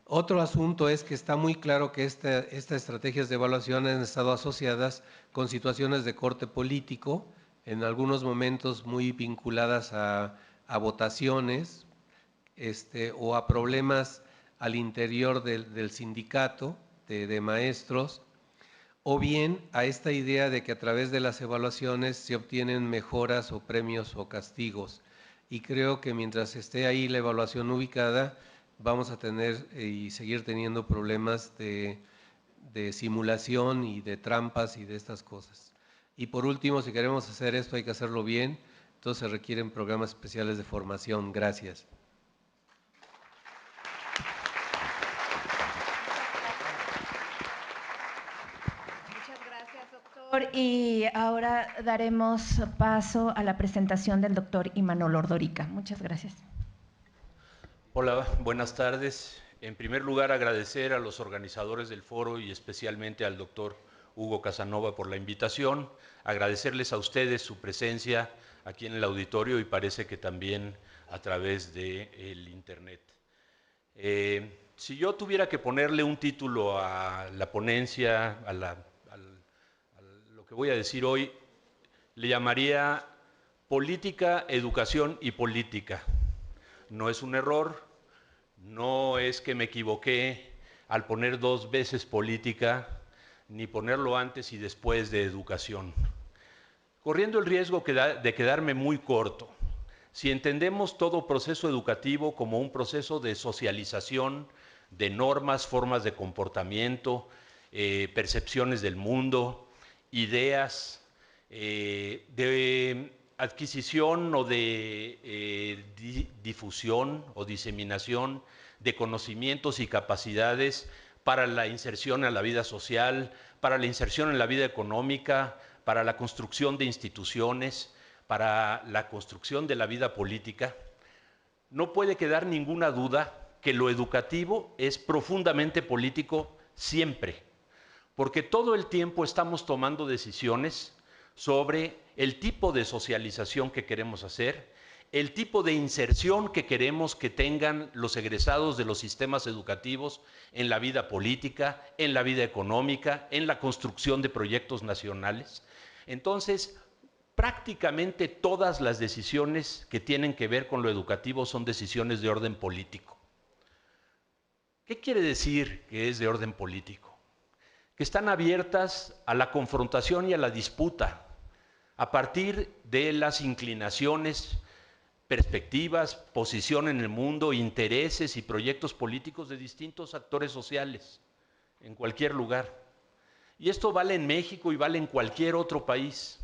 Otro asunto es que está muy claro que estas estrategias de evaluación han estado asociadas con situaciones de corte político, en algunos momentos muy vinculadas a votaciones o a problemas al interior del sindicato de maestros, o bien a esta idea de que a través de las evaluaciones se obtienen mejoras o premios o castigos. Y creo que mientras esté ahí la evaluación ubicada, vamos a tener y seguir teniendo problemas de simulación y de trampas y de estas cosas. Y por último, si queremos hacer esto hay que hacerlo bien, entonces se requieren programas especiales de formación. Gracias. Muchas gracias, doctor. Y ahora daremos paso a la presentación del doctor Imanol Ordorica. Muchas gracias. Hola, buenas tardes. En primer lugar, agradecer a los organizadores del foro y especialmente al doctor Hugo Casanova por la invitación. Agradecerles a ustedes su presencia aquí en el auditorio y parece que también a través del internet. Si yo tuviera que ponerle un título a la ponencia, a lo que voy a decir hoy, le llamaría Política, Educación y Política. no es un error, no es que me equivoqué al poner 2 veces política, ni ponerlo antes y después de educación. Corriendo el riesgo de quedarme muy corto, si entendemos todo proceso educativo como un proceso de socialización de normas, formas de comportamiento, percepciones del mundo, ideas, de adquisición o de difusión o diseminación de conocimientos y capacidades para la inserción en la vida social, para la inserción en la vida económica, para la construcción de instituciones, para la construcción de la vida política, no puede quedar ninguna duda que lo educativo es profundamente político siempre, porque todo el tiempo estamos tomando decisiones sobre el tipo de socialización que queremos hacer, el tipo de inserción que queremos que tengan los egresados de los sistemas educativos en la vida política, en la vida económica, en la construcción de proyectos nacionales. Entonces, prácticamente todas las decisiones que tienen que ver con lo educativo son decisiones de orden político. ¿Qué quiere decir que es de orden político? Que están abiertas a la confrontación y a la disputa a partir de las inclinaciones, perspectivas, posición en el mundo, intereses y proyectos políticos de distintos actores sociales en cualquier lugar. Y esto vale en México y vale en cualquier otro país.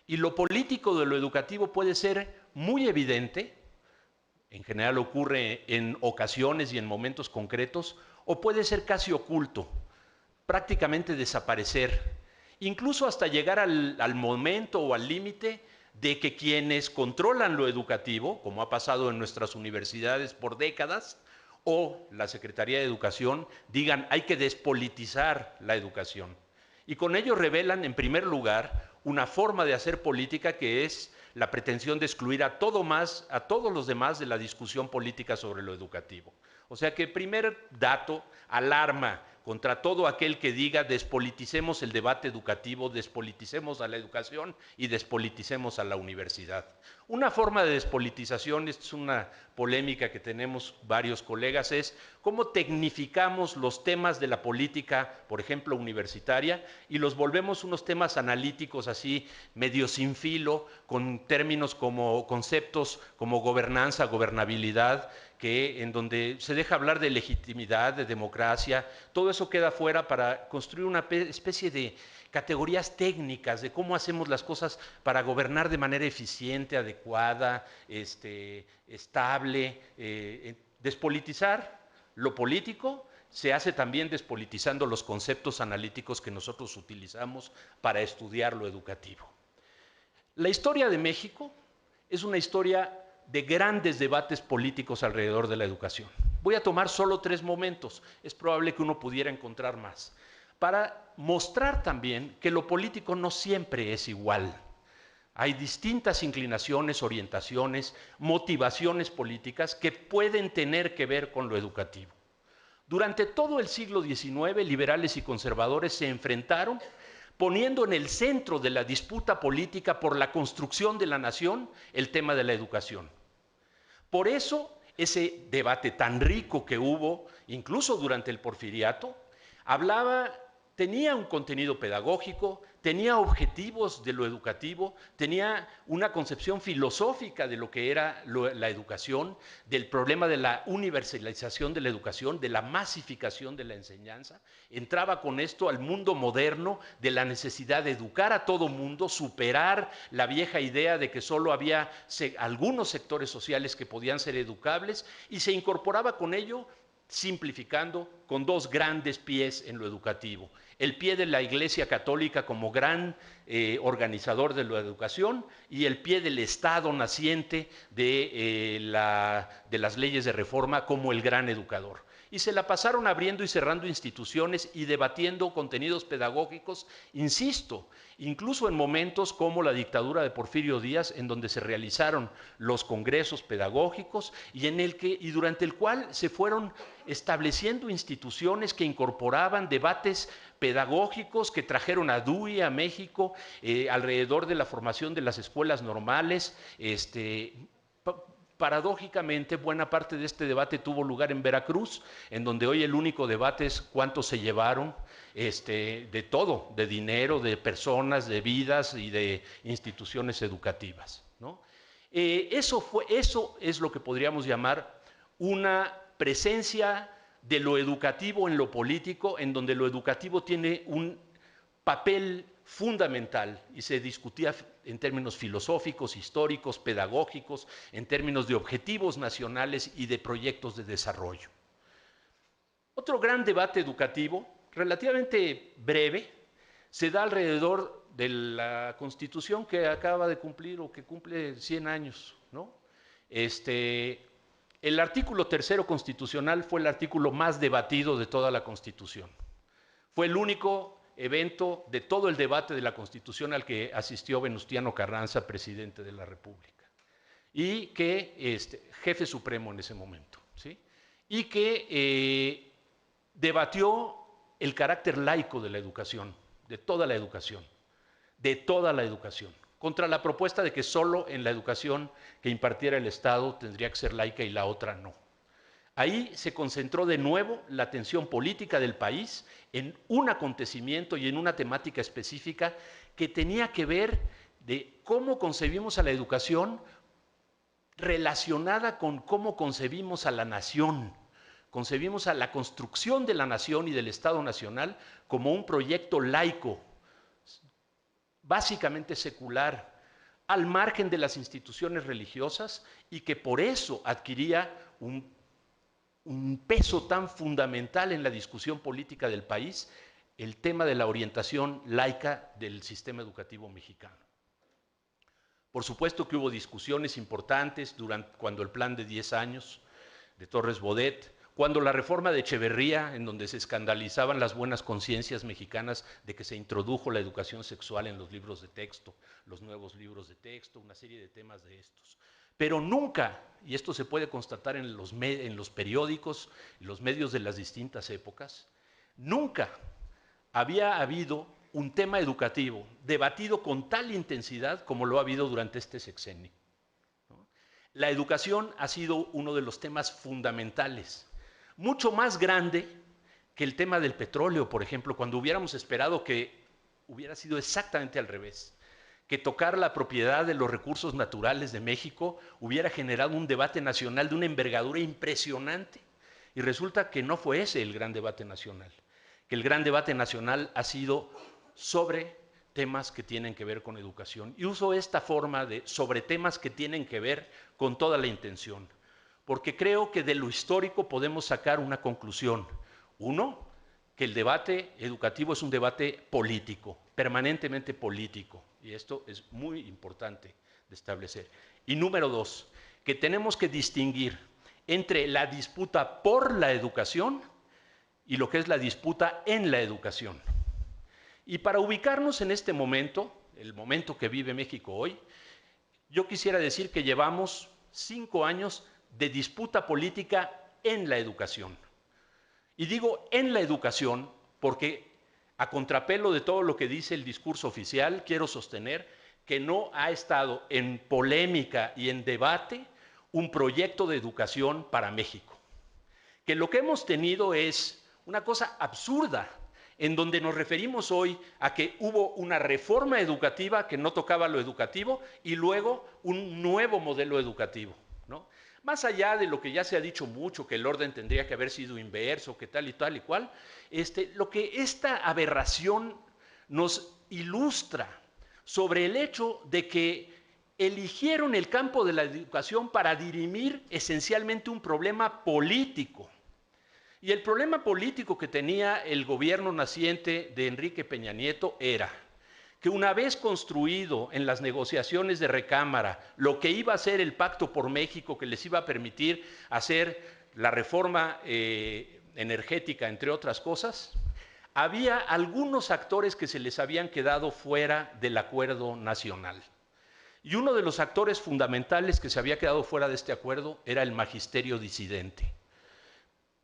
Y lo político de lo educativo puede ser muy evidente, en general ocurre en ocasiones y en momentos concretos, o puede ser casi oculto, prácticamente desaparecer, incluso hasta llegar al momento o al límite de que quienes controlan lo educativo, como ha pasado en nuestras universidades por décadas, o la Secretaría de Educación, digan hay que despolitizar la educación. Y con ello revelan, en primer lugar, una forma de hacer política que es la pretensión de excluir a todos los demás de la discusión política sobre lo educativo. O sea que el primer dato alarma contra todo aquel que diga despoliticemos el debate educativo, despoliticemos a la educación y despoliticemos a la universidad. Una forma de despolitización, esta es una polémica que tenemos varios colegas, es cómo tecnificamos los temas de la política, por ejemplo, universitaria, y los volvemos unos temas analíticos así, medio sin filo, con términos como conceptos como gobernanza, gobernabilidad, en donde se deja hablar de legitimidad, de democracia, todo eso queda fuera para construir una especie de categorías técnicas de cómo hacemos las cosas para gobernar de manera eficiente, adecuada, estable. Despolitizar lo político se hace también despolitizando los conceptos analíticos que nosotros utilizamos para estudiar lo educativo. La historia de México es una historia de grandes debates políticos alrededor de la educación. Voy a tomar solo 3 momentos, es probable que uno pudiera encontrar más, para mostrar también que lo político no siempre es igual. Hay distintas inclinaciones, orientaciones, motivaciones políticas que pueden tener que ver con lo educativo. Durante todo el siglo XIX, liberales y conservadores se enfrentaron poniendo en el centro de la disputa política por la construcción de la nación el tema de la educación. Por eso, ese debate tan rico que hubo, incluso durante el Porfiriato, tenía un contenido pedagógico, tenía objetivos de lo educativo, tenía una concepción filosófica de lo que era la educación, del problema de la universalización de la educación, de la masificación de la enseñanza. Entraba con esto al mundo moderno de la necesidad de educar a todo mundo, superar la vieja idea de que solo había algunos sectores sociales que podían ser educables, y se incorporaba con ello, simplificando, con 2 grandes pies en lo educativo. El pie de la Iglesia Católica como gran organizador de la educación y el pie del Estado naciente de las leyes de reforma como el gran educador. Y se la pasaron abriendo y cerrando instituciones y debatiendo contenidos pedagógicos, insisto, incluso en momentos como la dictadura de Porfirio Díaz, en donde se realizaron los congresos pedagógicos y durante el cual se fueron estableciendo instituciones que incorporaban debates pedagógicos que trajeron a Dewey a México alrededor de la formación de las escuelas normales, paradójicamente, buena parte de este debate tuvo lugar en Veracruz, en donde hoy el único debate es cuánto se llevaron de todo, de dinero, de personas, de vidas y de instituciones educativas, ¿no? Eso es lo que podríamos llamar una presencia de lo educativo en lo político, en donde lo educativo tiene un papel fundamental y se discutía en términos filosóficos, históricos, pedagógicos, en términos de objetivos nacionales y de proyectos de desarrollo. Otro gran debate educativo, relativamente breve, se da alrededor de la Constitución que acaba de cumplir o que cumple 100 años, ¿no? El artículo 3º constitucional fue el artículo más debatido de toda la Constitución. Fue el único evento de todo el debate de la Constitución al que asistió Venustiano Carranza, presidente de la República, y que, jefe supremo en ese momento, ¿sí? Y que debatió el carácter laico de la educación, de toda la educación, contra la propuesta de que solo en la educación que impartiera el Estado tendría que ser laica y la otra no. Ahí se concentró de nuevo la atención política del país en un acontecimiento y en una temática específica que tenía que ver de cómo concebimos a la educación relacionada con cómo concebimos a la nación. Concebimos a la construcción de la nación y del Estado Nacional como un proyecto laico, básicamente secular, al margen de las instituciones religiosas y que por eso adquiría un peso tan fundamental en la discusión política del país, el tema de la orientación laica del sistema educativo mexicano. Por supuesto que hubo discusiones importantes cuando el plan de 10 años de Torres Bodet, cuando la reforma de Echeverría, en donde se escandalizaban las buenas conciencias mexicanas de que se introdujo la educación sexual en los libros de texto, los nuevos libros de texto, una serie de temas de estos. Pero nunca, y esto se puede constatar en los periódicos, en los medios de las distintas épocas, nunca había habido un tema educativo debatido con tal intensidad como lo ha habido durante este sexenio, ¿no? La educación ha sido uno de los temas fundamentales, mucho más grande que el tema del petróleo, por ejemplo, cuando hubiéramos esperado que hubiera sido exactamente al revés, que tocar la propiedad de los recursos naturales de México hubiera generado un debate nacional de una envergadura impresionante. Y resulta que no fue ese el gran debate nacional, que el gran debate nacional ha sido sobre temas que tienen que ver con educación. Y uso esta forma de sobre temas que tienen que ver con toda la intención, porque creo que de lo histórico podemos sacar una conclusión. Uno, que el debate educativo es un debate político, permanentemente político, y esto es muy importante de establecer. Y número dos, que tenemos que distinguir entre la disputa por la educación y lo que es la disputa en la educación. Y para ubicarnos en este momento, el momento que vive México hoy, yo quisiera decir que llevamos 5 años de disputa política en la educación. Y digo en la educación porque, a contrapelo de todo lo que dice el discurso oficial, quiero sostener que no ha estado en polémica y en debate un proyecto de educación para México. Que lo que hemos tenido es una cosa absurda, en donde nos referimos hoy a que hubo una reforma educativa que no tocaba lo educativo y luego un nuevo modelo educativo, ¿no? Más allá de lo que ya se ha dicho mucho, que el orden tendría que haber sido inverso, que tal y cual, lo que esta aberración nos ilustra sobre el hecho de que eligieron el campo de la educación para dirimir esencialmente un problema político. Y el problema político que tenía el gobierno naciente de Enrique Peña Nieto era que una vez construido en las negociaciones de recámara lo que iba a ser el Pacto por México, que les iba a permitir hacer la reforma energética, entre otras cosas, había algunos actores que se les habían quedado fuera del acuerdo nacional. Y uno de los actores fundamentales que se había quedado fuera de este acuerdo era el magisterio disidente.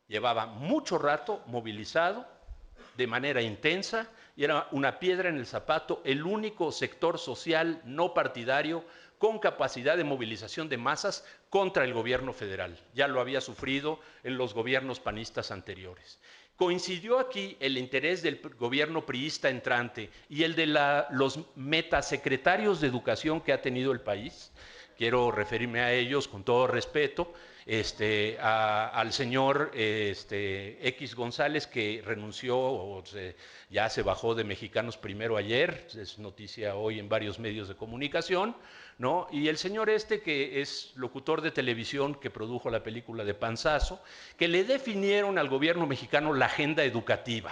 Llevaba mucho rato movilizado, de manera intensa, y era una piedra en el zapato, el único sector social no partidario con capacidad de movilización de masas contra el gobierno federal. Ya lo había sufrido en los gobiernos panistas anteriores. Coincidió aquí el interés del gobierno priista entrante y el de los metasecretarios de educación que ha tenido el país. Quiero referirme a ellos con todo respeto, al señor X González, que renunció ya se bajó de Mexicanos Primero ayer, es noticia hoy en varios medios de comunicación, ¿no? Y el señor que es locutor de televisión, que produjo la película de Panzazo, que le definieron al gobierno mexicano la agenda educativa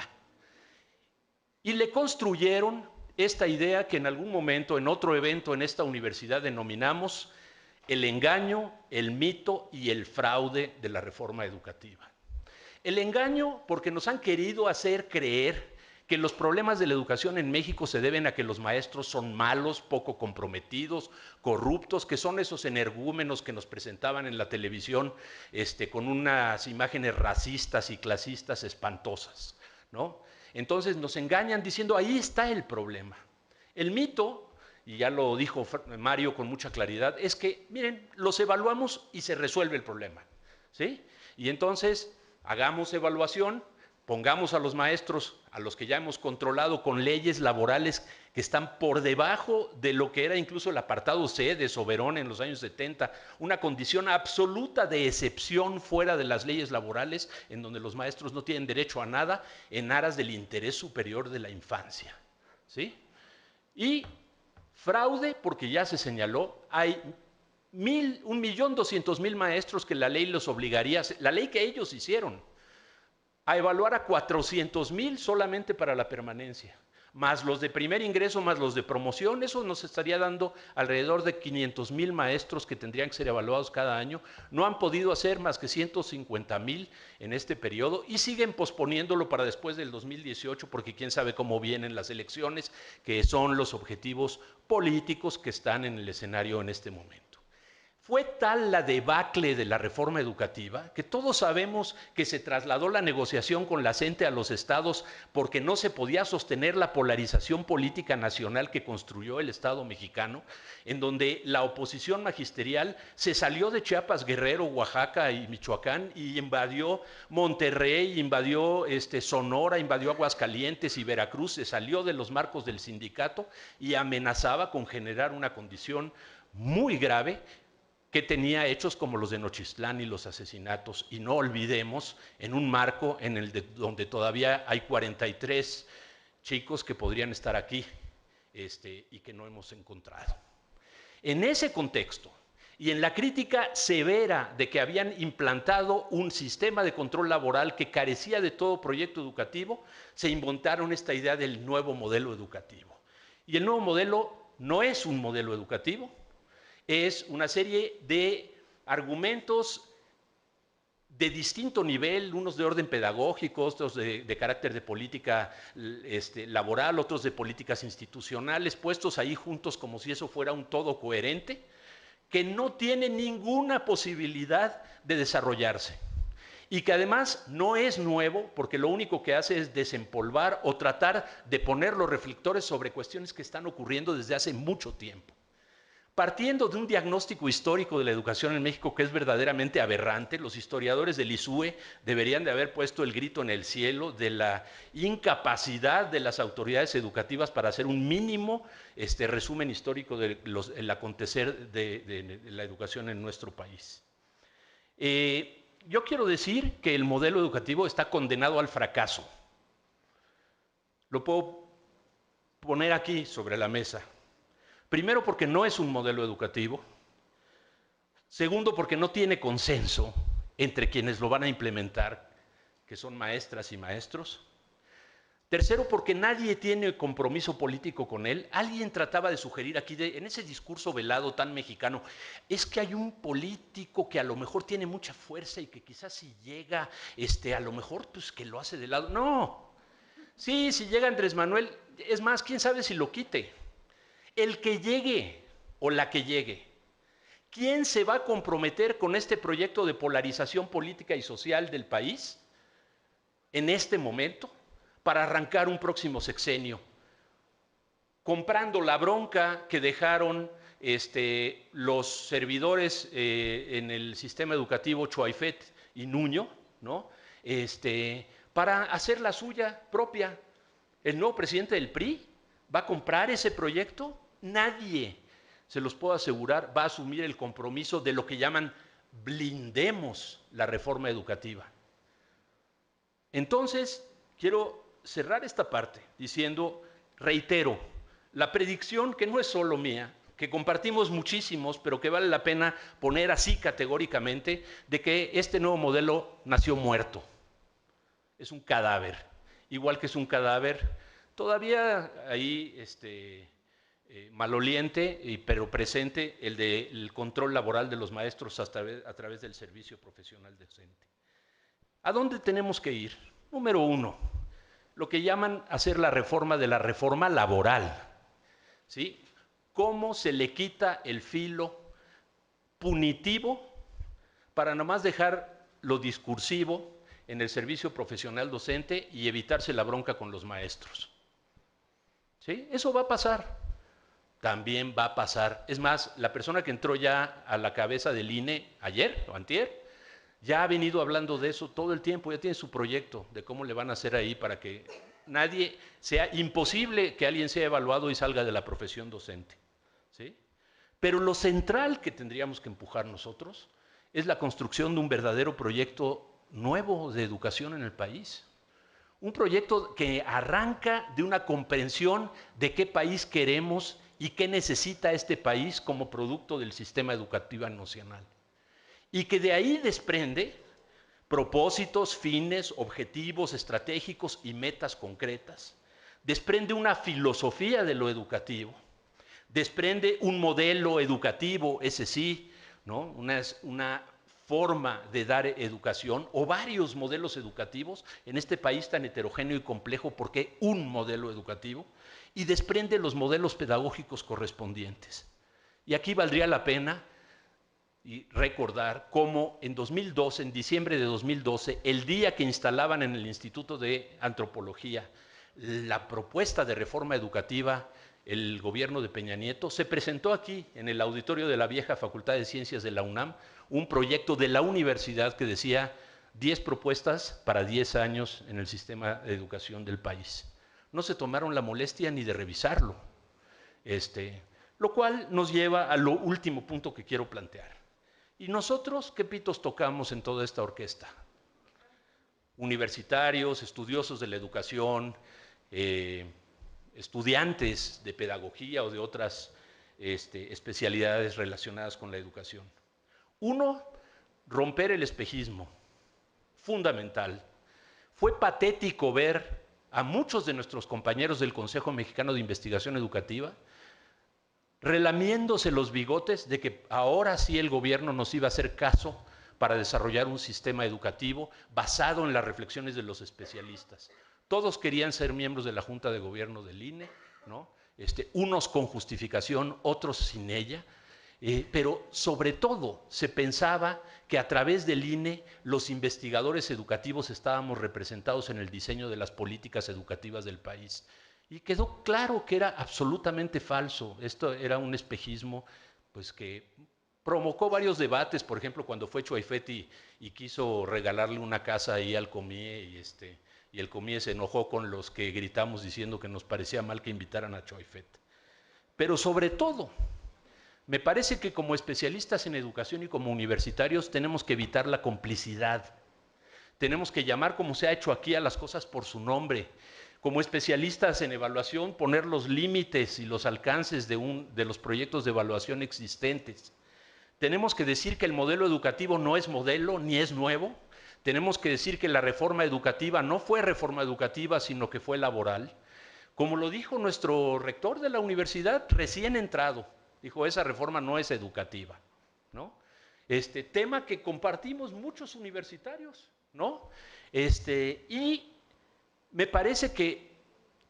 y le construyeron esta idea que en algún momento, en otro evento en esta universidad, denominamos el engaño, el mito y el fraude de la reforma educativa. El engaño porque nos han querido hacer creer que los problemas de la educación en México se deben a que los maestros son malos, poco comprometidos, corruptos, que son esos energúmenos que nos presentaban en la televisión con unas imágenes racistas y clasistas espantosas, ¿no? Entonces nos engañan diciendo, ahí está el problema. El mito, y ya lo dijo Mario con mucha claridad, es que, miren, los evaluamos y se resuelve el problema, ¿sí? Y entonces hagamos evaluación, pongamos a los maestros, a los que ya hemos controlado con leyes laborales que están por debajo de lo que era incluso el apartado C de Soberón en los años 70, una condición absoluta de excepción fuera de las leyes laborales, en donde los maestros no tienen derecho a nada en aras del interés superior de la infancia, ¿sí? Y fraude, porque ya se señaló, hay 1.200.000 maestros que la ley los obligaría, la ley que ellos hicieron, a evaluar a 400.000 solamente para la permanencia, más los de primer ingreso, más los de promoción. Eso nos estaría dando alrededor de 500.000 maestros que tendrían que ser evaluados cada año. No han podido hacer más que 150.000 en este periodo y siguen posponiéndolo para después del 2018 porque quién sabe cómo vienen las elecciones, que son los objetivos políticos que están en el escenario en este momento. Fue tal la debacle de la reforma educativa que todos sabemos que se trasladó la negociación con la CENTE a los estados porque no se podía sostener la polarización política nacional que construyó el Estado mexicano, en donde la oposición magisterial se salió de Chiapas, Guerrero, Oaxaca y Michoacán y invadió Monterrey, invadió Sonora, invadió Aguascalientes y Veracruz, se salió de los marcos del sindicato y amenazaba con generar una condición muy grave que tenía hechos como los de Nochistlán y los asesinatos. Y no olvidemos, en un marco donde todavía hay 43 chicos que podrían estar aquí y que no hemos encontrado. En ese contexto, y en la crítica severa de que habían implantado un sistema de control laboral que carecía de todo proyecto educativo, se inventaron esta idea del nuevo modelo educativo. Y el nuevo modelo no es un modelo educativo, es una serie de argumentos de distinto nivel, unos de orden pedagógico, otros de carácter de política laboral, otros de políticas institucionales, puestos ahí juntos como si eso fuera un todo coherente, que no tiene ninguna posibilidad de desarrollarse. Y que además no es nuevo, porque lo único que hace es desempolvar o tratar de poner los reflectores sobre cuestiones que están ocurriendo desde hace mucho tiempo. Partiendo de un diagnóstico histórico de la educación en México que es verdaderamente aberrante, los historiadores del ISUE deberían de haber puesto el grito en el cielo de la incapacidad de las autoridades educativas para hacer un mínimo resumen histórico del acontecer de la educación en nuestro país. Yo quiero decir que el modelo educativo está condenado al fracaso. Lo puedo poner aquí sobre la mesa. Primero, porque no es un modelo educativo. Segundo, porque no tiene consenso entre quienes lo van a implementar, que son maestras y maestros. Tercero, porque nadie tiene compromiso político con él. Alguien trataba de sugerir aquí, en ese discurso velado tan mexicano, es que hay un político que a lo mejor tiene mucha fuerza y que quizás si llega, a lo mejor pues que lo hace de lado. No. Sí, si llega Andrés Manuel, es más, quién sabe si lo quite. El que llegue o la que llegue, ¿quién se va a comprometer con este proyecto de polarización política y social del país en este momento para arrancar un próximo sexenio? Comprando la bronca que dejaron los servidores en el sistema educativo Chuaifet y Nuño, ¿no? Para hacer la suya propia. ¿El nuevo presidente del PRI va a comprar ese proyecto? Nadie, se los puedo asegurar, va a asumir el compromiso de lo que llaman blindemos la reforma educativa. Entonces, quiero cerrar esta parte diciendo, reitero, la predicción que no es solo mía, que compartimos muchísimos, pero que vale la pena poner así categóricamente, de que este nuevo modelo nació muerto. Es un cadáver, igual que es un cadáver todavía ahí maloliente, pero presente el del control laboral de los maestros a través del servicio profesional docente. ¿A dónde tenemos que ir? Número uno, lo que llaman hacer la reforma de la reforma laboral, ¿sí? ¿Cómo se le quita el filo punitivo para nomás dejar lo discursivo en el servicio profesional docente y evitarse la bronca con los maestros? ¿Sí? Eso va a pasar. También va a pasar. Es más, la persona que entró ya a la cabeza del INE ayer o antier, ya ha venido hablando de eso todo el tiempo, ya tiene su proyecto de cómo le van a hacer ahí para que nadie, sea imposible que alguien sea evaluado y salga de la profesión docente. ¿Sí? Pero lo central que tendríamos que empujar nosotros es la construcción de un verdadero proyecto nuevo de educación en el país. Un proyecto que arranca de una comprensión de qué país queremos y qué necesita este país como producto del sistema educativo nacional. Y que de ahí desprende propósitos, fines, objetivos estratégicos y metas concretas. Desprende una filosofía de lo educativo. Desprende un modelo educativo, ese sí, ¿no? Una forma de dar educación o varios modelos educativos en este país tan heterogéneo y complejo, porque un modelo educativo, y desprende los modelos pedagógicos correspondientes. Y aquí valdría la pena recordar cómo en 2012, en diciembre de 2012, el día que instalaban en el Instituto de Antropología la propuesta de reforma educativa, el gobierno de Peña Nieto, se presentó aquí en el auditorio de la vieja Facultad de Ciencias de la UNAM un proyecto de la universidad que decía 10 propuestas para 10 años en el sistema de educación del país. No se tomaron la molestia ni de revisarlo. Lo cual nos lleva a lo último punto que quiero plantear. ¿Y nosotros qué pitos tocamos en toda esta orquesta? Universitarios, estudiosos de la educación, estudiantes de pedagogía o de otras especialidades relacionadas con la educación. Uno, romper el espejismo, fundamental. Fue patético ver a muchos de nuestros compañeros del Consejo Mexicano de Investigación Educativa relamiéndose los bigotes de que ahora sí el gobierno nos iba a hacer caso para desarrollar un sistema educativo basado en las reflexiones de los especialistas. Todos querían ser miembros de la Junta de Gobierno del INE, ¿no? Unos con justificación, otros sin ella, pero sobre todo se pensaba que a través del INE los investigadores educativos estábamos representados en el diseño de las políticas educativas del país. Y quedó claro que era absolutamente falso. Esto era un espejismo pues, que provocó varios debates, por ejemplo, cuando fue Chuaifet y quiso regalarle una casa ahí al Comie y el Comie se enojó con los que gritamos diciendo que nos parecía mal que invitaran a Chuaifet. Pero sobre todo, me parece que como especialistas en educación y como universitarios tenemos que evitar la complicidad. Tenemos que llamar, como se ha hecho aquí, a las cosas por su nombre. Como especialistas en evaluación, poner los límites y los alcances de los proyectos de evaluación existentes. Tenemos que decir que el modelo educativo no es modelo ni es nuevo. Tenemos que decir que la reforma educativa no fue reforma educativa, sino que fue laboral. Como lo dijo nuestro rector de la universidad recién entrado, dijo, esa reforma no es educativa, ¿no? Tema que compartimos muchos universitarios, ¿no? Y me parece que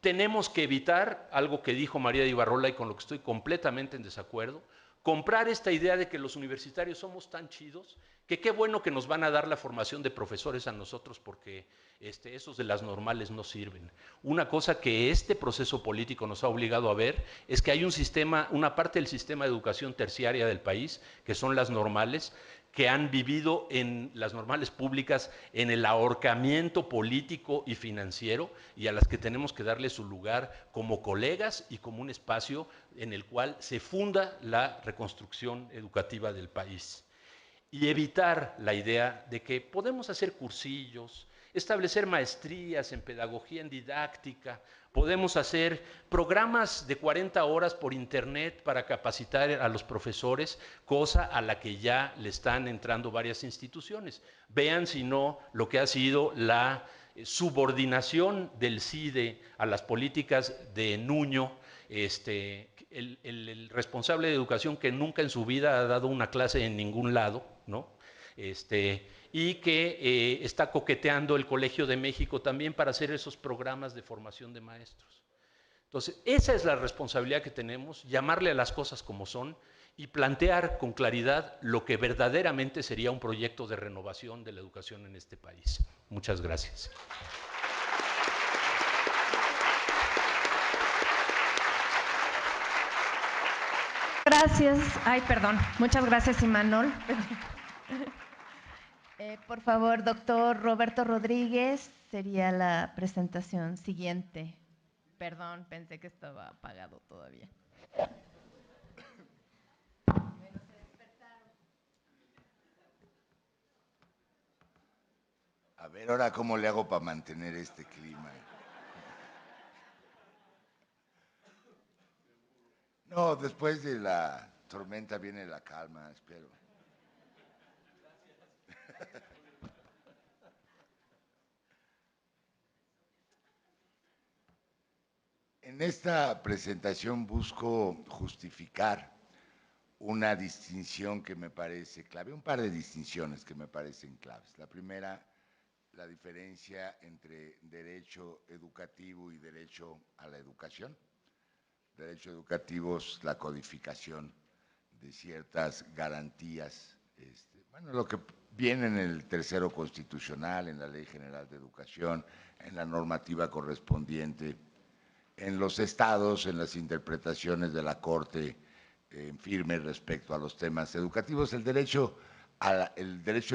tenemos que evitar algo que dijo María de Ibarrola y con lo que estoy completamente en desacuerdo, comprar esta idea de que los universitarios somos tan chidos, que qué bueno que nos van a dar la formación de profesores a nosotros porque esos de las normales no sirven. Una cosa que este proceso político nos ha obligado a ver es que hay un sistema, una parte del sistema de educación terciaria del país, que son las normales, que han vivido en las normales públicas en el ahorcamiento político y financiero y a las que tenemos que darle su lugar como colegas y como un espacio en el cual se funda la reconstrucción educativa del país. Y evitar la idea de que podemos hacer cursillos, establecer maestrías en pedagogía, en didáctica, podemos hacer programas de 40 horas por internet para capacitar a los profesores, cosa a la que ya le están entrando varias instituciones. Vean si no lo que ha sido la subordinación del CIDE a las políticas de Nuño, el responsable de educación que nunca en su vida ha dado una clase en ningún lado, ¿no? Y que está coqueteando el Colegio de México también para hacer esos programas de formación de maestros. Entonces, esa es la responsabilidad que tenemos, llamarle a las cosas como son y plantear con claridad lo que verdaderamente sería un proyecto de renovación de la educación en este país. Muchas gracias. Gracias. Ay, perdón. Muchas gracias, Imanol. Por favor, doctor Roberto Rodríguez, sería la presentación siguiente. Perdón, pensé que estaba apagado todavía. A ver, ahora cómo le hago para mantener este clima. No, después de la tormenta viene la calma, espero. En esta presentación busco justificar una distinción que me parece clave, un par de distinciones que me parecen claves. La primera, la diferencia entre derecho educativo y derecho a la educación. Derecho educativo es la codificación de ciertas garantías, bueno, lo que viene en el tercero constitucional, en la Ley General de Educación, en la normativa correspondiente, en los estados, en las interpretaciones de la Corte en firme respecto a los temas educativos, el derecho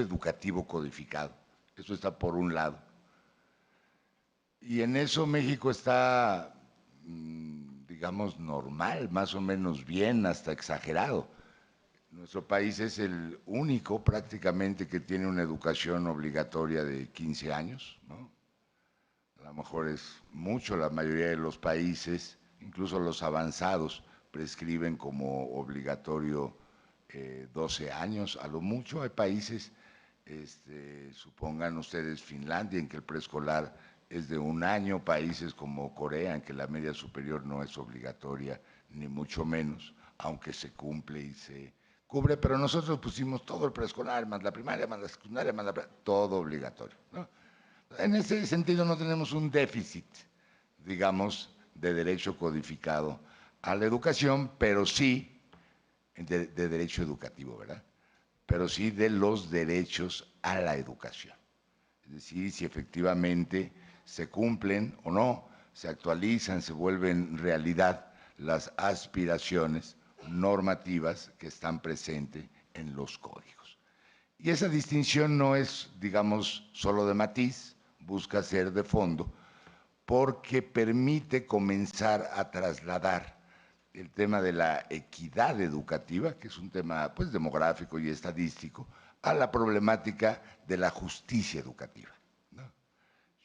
educativo codificado. Eso está por un lado. Y en eso México está, digamos, normal, más o menos bien, hasta exagerado. Nuestro país es el único prácticamente que tiene una educación obligatoria de 15 años, ¿no? A lo mejor es mucho, la mayoría de los países, incluso los avanzados, prescriben como obligatorio 12 años, a lo mucho. Hay países, supongan ustedes Finlandia, en que el preescolar es de 1 año, países como Corea, en que la media superior no es obligatoria, ni mucho menos, aunque se cumple y se cubre, pero nosotros pusimos todo el preescolar, más la primaria, más la secundaria, más todo obligatorio, ¿no? En ese sentido no tenemos un déficit, digamos, de derecho codificado a la educación, pero sí de derecho educativo, ¿verdad? Pero sí de los derechos a la educación. Es decir, si efectivamente se cumplen o no, se actualizan, se vuelven realidad las aspiraciones normativas que están presentes en los códigos. Y esa distinción no es, digamos, solo de matiz, busca ser de fondo, porque permite comenzar a trasladar el tema de la equidad educativa, que es un tema pues demográfico y estadístico, a la problemática de la justicia educativa, ¿no?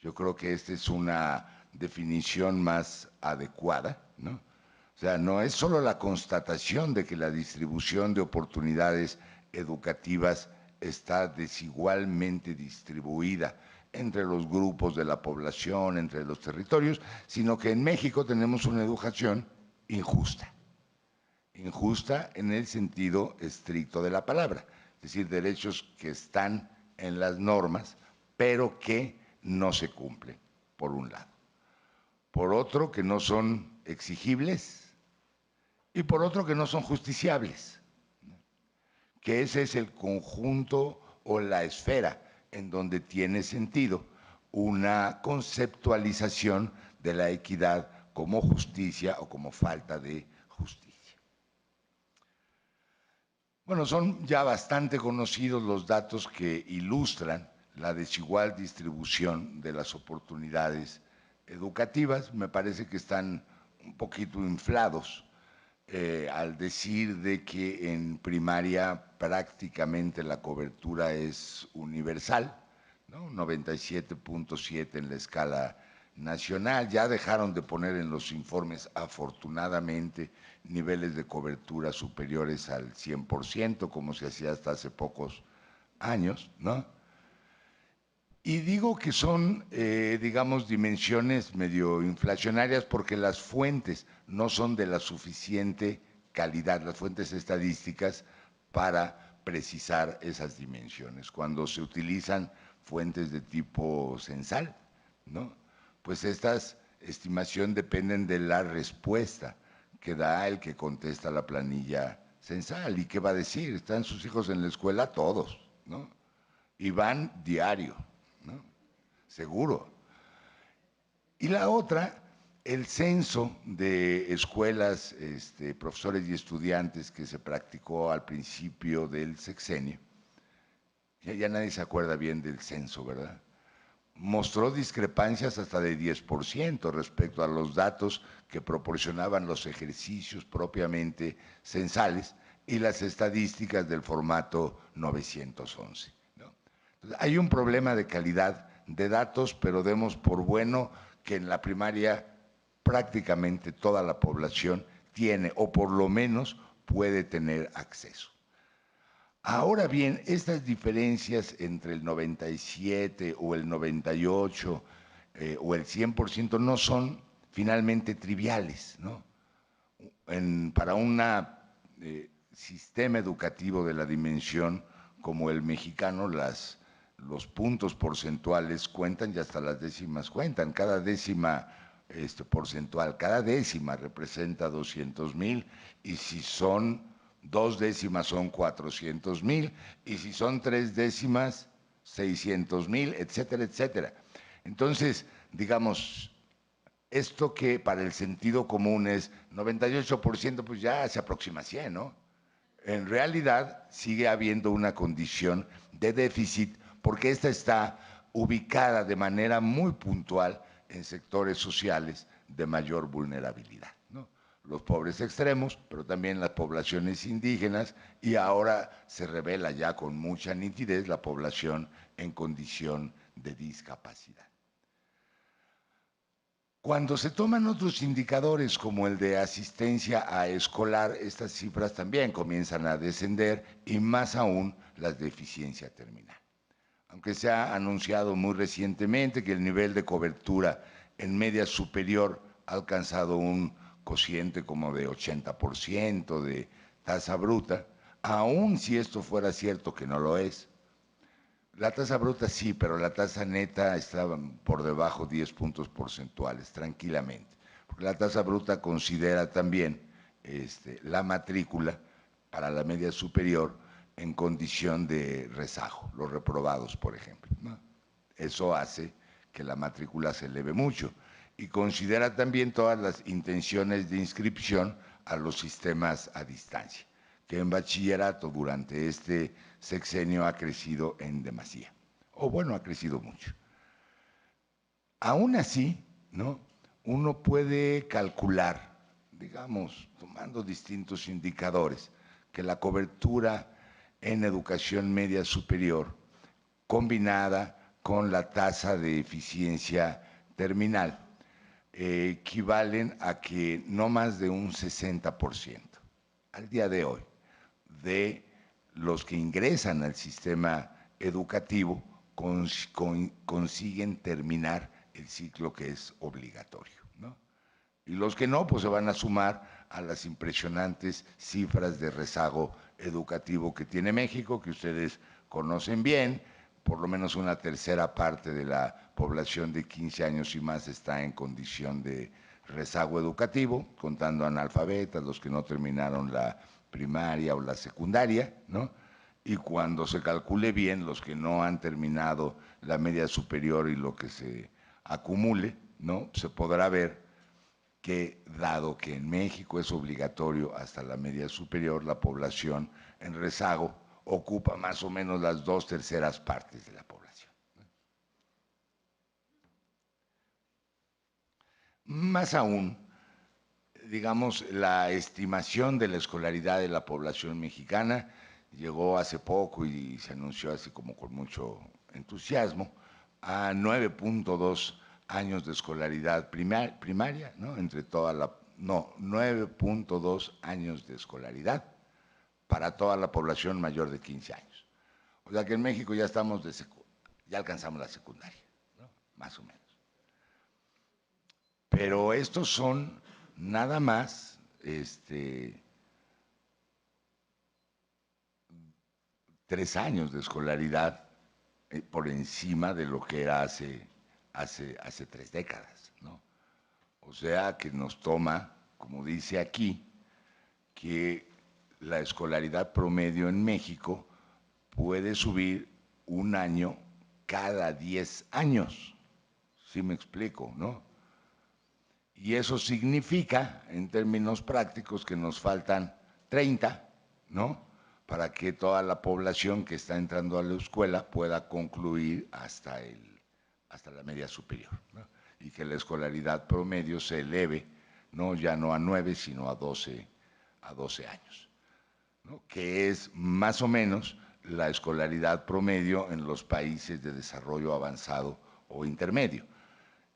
Yo creo que esta es una definición más adecuada, ¿no? O sea, no es solo la constatación de que la distribución de oportunidades educativas está desigualmente distribuida entre los grupos de la población, entre los territorios, sino que en México tenemos una educación injusta. Injusta en el sentido estricto de la palabra, es decir, derechos que están en las normas, pero que no se cumplen, por un lado. Por otro, que no son exigibles y por otro, que no son justiciables. que ese es el conjunto o la esfera en donde tiene sentido una conceptualización de la equidad como justicia o como falta de justicia. Bueno, son ya bastante conocidos los datos que ilustran la desigual distribución de las oportunidades educativas. Me parece que están un poquito inflados al decir de que en primaria prácticamente la cobertura es universal, ¿no? 97.7 en la escala nacional. Ya dejaron de poner en los informes, afortunadamente, niveles de cobertura superiores al 100%, como se hacía hasta hace pocos años, ¿no? Y digo que son, digamos, dimensiones medio inflacionarias porque las fuentes no son de la suficiente calidad, las fuentes estadísticas para precisar esas dimensiones. Cuando se utilizan fuentes de tipo censal, ¿no? Pues estas estimaciones dependen de la respuesta que da el que contesta la planilla censal. ¿Y qué va a decir? ¿Están sus hijos en la escuela? Todos, ¿no? Y van diario, ¿no? Seguro. Y la otra, el censo de escuelas, profesores y estudiantes que se practicó al principio del sexenio, ya nadie se acuerda bien del censo, ¿verdad? Mostró discrepancias hasta de 10% respecto a los datos que proporcionaban los ejercicios propiamente censales y las estadísticas del formato 911. ¿No? Entonces, hay un problema de calidad de datos, pero demos por bueno que en la primaria prácticamente toda la población tiene, o por lo menos puede tener acceso. Ahora bien, estas diferencias entre el 97 o el 98 o el 100% no son finalmente triviales, ¿no? Para un sistema educativo de la dimensión como el mexicano, los puntos porcentuales cuentan y hasta las décimas cuentan. Cada décima porcentual, cada décima representa 200,000 y si son 2 décimas son 400,000 y si son 3 décimas 600,000, etcétera, etcétera. Entonces, digamos, esto que para el sentido común es 98%, pues ya se aproxima a 100, ¿no? En realidad sigue habiendo una condición de déficit porque esta está ubicada de manera muy puntual en sectores sociales de mayor vulnerabilidad, ¿no? Los pobres extremos, pero también las poblaciones indígenas y ahora se revela ya con mucha nitidez la población en condición de discapacidad. Cuando se toman otros indicadores como el de asistencia a escolar, estas cifras también comienzan a descender y más aún las de eficiencia terminal. Aunque se ha anunciado muy recientemente que el nivel de cobertura en media superior ha alcanzado un cociente como de 80% de tasa bruta, aun si esto fuera cierto que no lo es. La tasa bruta sí, pero la tasa neta estaba por debajo 10 puntos porcentuales, tranquilamente. Porque la tasa bruta considera también la matrícula para la media superior en condición de rezago, los reprobados, por ejemplo, ¿no? Eso hace que la matrícula se eleve mucho y considera también todas las intenciones de inscripción a los sistemas a distancia, que en bachillerato durante este sexenio ha crecido en demasía, o bueno, ha crecido mucho. Aún así, ¿no? Uno puede calcular, digamos, tomando distintos indicadores, que la cobertura en educación media superior, combinada con la tasa de eficiencia terminal, equivalen a que no más de un 60% al día de hoy de los que ingresan al sistema educativo consiguen terminar el ciclo que es obligatorio, ¿no? Y los que no, pues se van a sumar a las impresionantes cifras de rezago educativo que tiene México, que ustedes conocen bien. Por lo menos una tercera parte de la población de 15 años y más está en condición de rezago educativo, contando analfabetas, los que no terminaron la primaria o la secundaria, ¿no? y cuando se calcule bien los que no han terminado la media superior y lo que se acumule, ¿no? Se podrá ver que, dado que en México es obligatorio hasta la media superior, la población en rezago ocupa más o menos las 2/3 partes de la población. Más aún, digamos, la estimación de la escolaridad de la población mexicana llegó hace poco y se anunció así como con mucho entusiasmo a 9.2 años de escolaridad primaria, ¿no? Entre toda la, no, 9.2 años de escolaridad para toda la población mayor de 15 años. O sea que en México ya estamos ya alcanzamos la secundaria, ¿no? Más o menos. Pero estos son nada más 3 años de escolaridad por encima de lo que era hace 3 décadas, ¿no? O sea que nos toma, como dice aquí, que la escolaridad promedio en México puede subir 1 año cada 10 años. ¿Sí me explico, no? Y eso significa, en términos prácticos, que nos faltan 30, ¿no? Para que toda la población que está entrando a la escuela pueda concluir hasta la media superior, ¿no? Y que la escolaridad promedio se eleve, ¿no? Ya no a 9, sino a 12 años, ¿no? Que es más o menos la escolaridad promedio en los países de desarrollo avanzado o intermedio.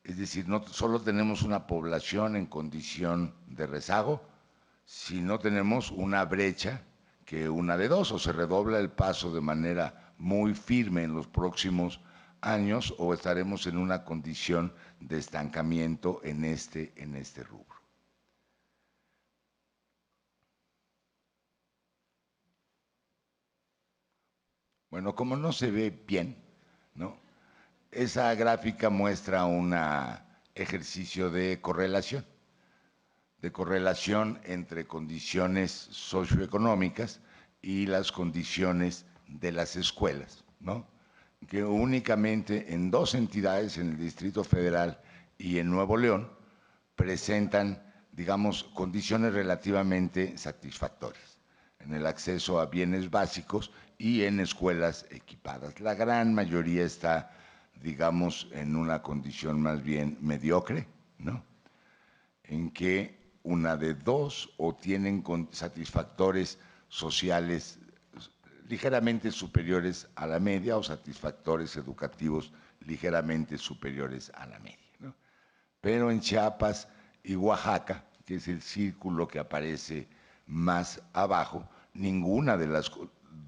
Es decir, no solo tenemos una población en condición de rezago, sino tenemos una brecha que una de dos, o se redobla el paso de manera muy firme en los próximos años, o estaremos en una condición de estancamiento en este rubro. Bueno, como no se ve bien, ¿no? Esa gráfica muestra un ejercicio de correlación entre condiciones socioeconómicas y las condiciones de las escuelas, ¿no? Que únicamente en 2 entidades, en el Distrito Federal y en Nuevo León, presentan, digamos, condiciones relativamente satisfactorias en el acceso a bienes básicos y en escuelas equipadas. La gran mayoría está, digamos, en una condición más bien mediocre, ¿no? En que una de dos, o tienen satisfactores sociales ligeramente superiores a la media o satisfactores educativos ligeramente superiores a la media, ¿no? Pero en Chiapas y Oaxaca, que es el círculo que aparece más abajo, ninguna de las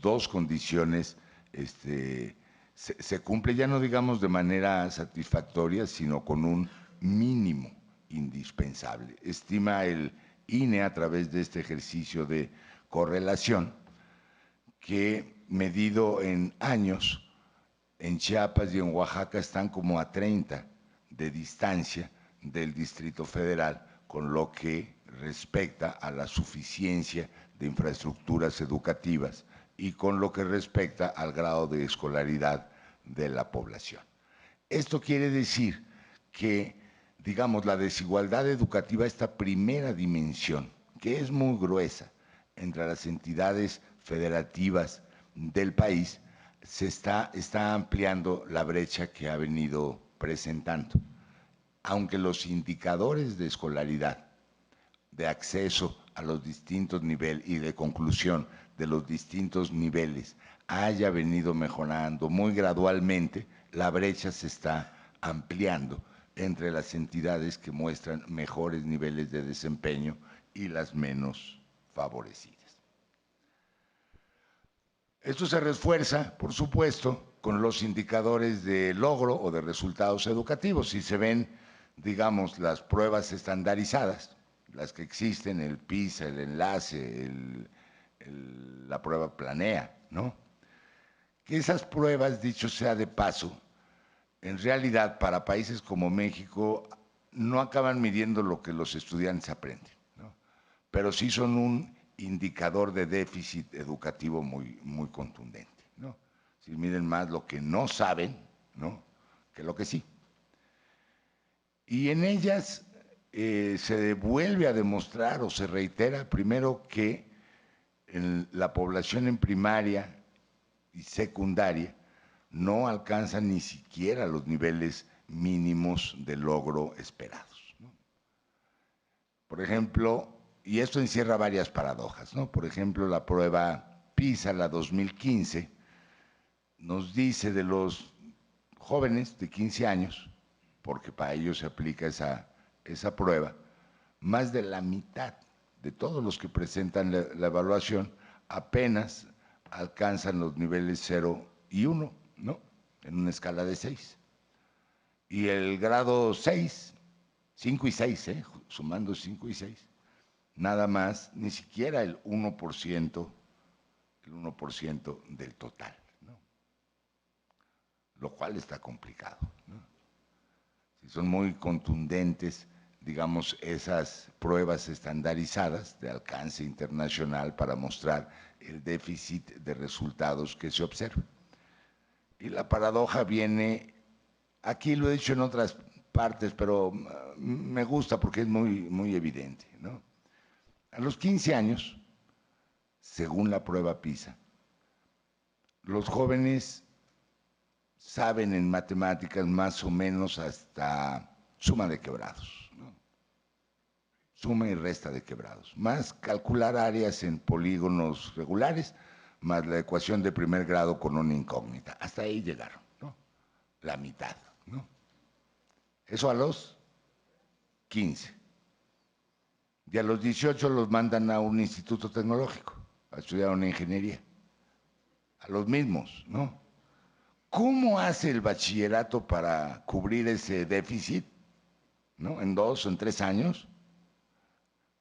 2 condiciones se cumple, ya no digamos de manera satisfactoria, sino con un mínimo indispensable. Estima el INE a través de este ejercicio de correlación que, medido en años, en Chiapas y en Oaxaca están como a 30 de distancia del Distrito Federal, con lo que respecta a la suficiencia de infraestructuras educativas y con lo que respecta al grado de escolaridad de la población. Esto quiere decir que, digamos, la desigualdad educativa, esta primera dimensión, que es muy gruesa entre las entidades federativas del país, está ampliando la brecha que ha venido presentando. Aunque los indicadores de escolaridad, de acceso a los distintos niveles y de conclusión de los distintos niveles haya venido mejorando muy gradualmente, la brecha se está ampliando entre las entidades que muestran mejores niveles de desempeño y las menos favorecidas. Esto se refuerza, por supuesto, con los indicadores de logro o de resultados educativos. Si se ven, digamos, las pruebas estandarizadas, las que existen, el PISA, el enlace, la prueba Planea, ¿no? Que esas pruebas, dicho sea de paso, en realidad para países como México no acaban midiendo lo que los estudiantes aprenden, ¿no? Pero sí son un indicador de déficit educativo muy contundente, ¿no? Si miden más lo que no saben, ¿no?, que lo que sí. Y en ellas se vuelve a demostrar o se reitera primero que la población en primaria y secundaria no alcanza ni siquiera los niveles mínimos de logro esperados, ¿no? Por ejemplo, y esto encierra varias paradojas, ¿no? Por ejemplo, la prueba PISA, la 2015, nos dice de los jóvenes de 15 años, porque para ellos se aplica esa prueba, más de la mitad de todos los que presentan la evaluación apenas alcanzan los niveles 0 y 1, ¿no?, en una escala de 6. Y el grado 6, 5 y 6, sumando 5 y 6, nada más, ni siquiera el 1% del total, ¿no? Lo cual está complicado, ¿no? Si son muy contundentes, digamos, esas pruebas estandarizadas de alcance internacional para mostrar el déficit de resultados que se observa. Y la paradoja viene, aquí lo he dicho en otras partes, pero me gusta porque es muy evidente, ¿no? A los 15 años, según la prueba PISA, los jóvenes saben en matemáticas más o menos hasta suma de quebrados, ¿no? Suma y resta de quebrados, más calcular áreas en polígonos regulares, más la ecuación de primer grado con una incógnita. Hasta ahí llegaron, ¿no? La mitad, ¿no? Eso a los 15. Y a los 18 los mandan a un instituto tecnológico a estudiar una ingeniería. A los mismos, ¿no? ¿Cómo hace el bachillerato para cubrir ese déficit, ¿no?, en 2 o en 3 años?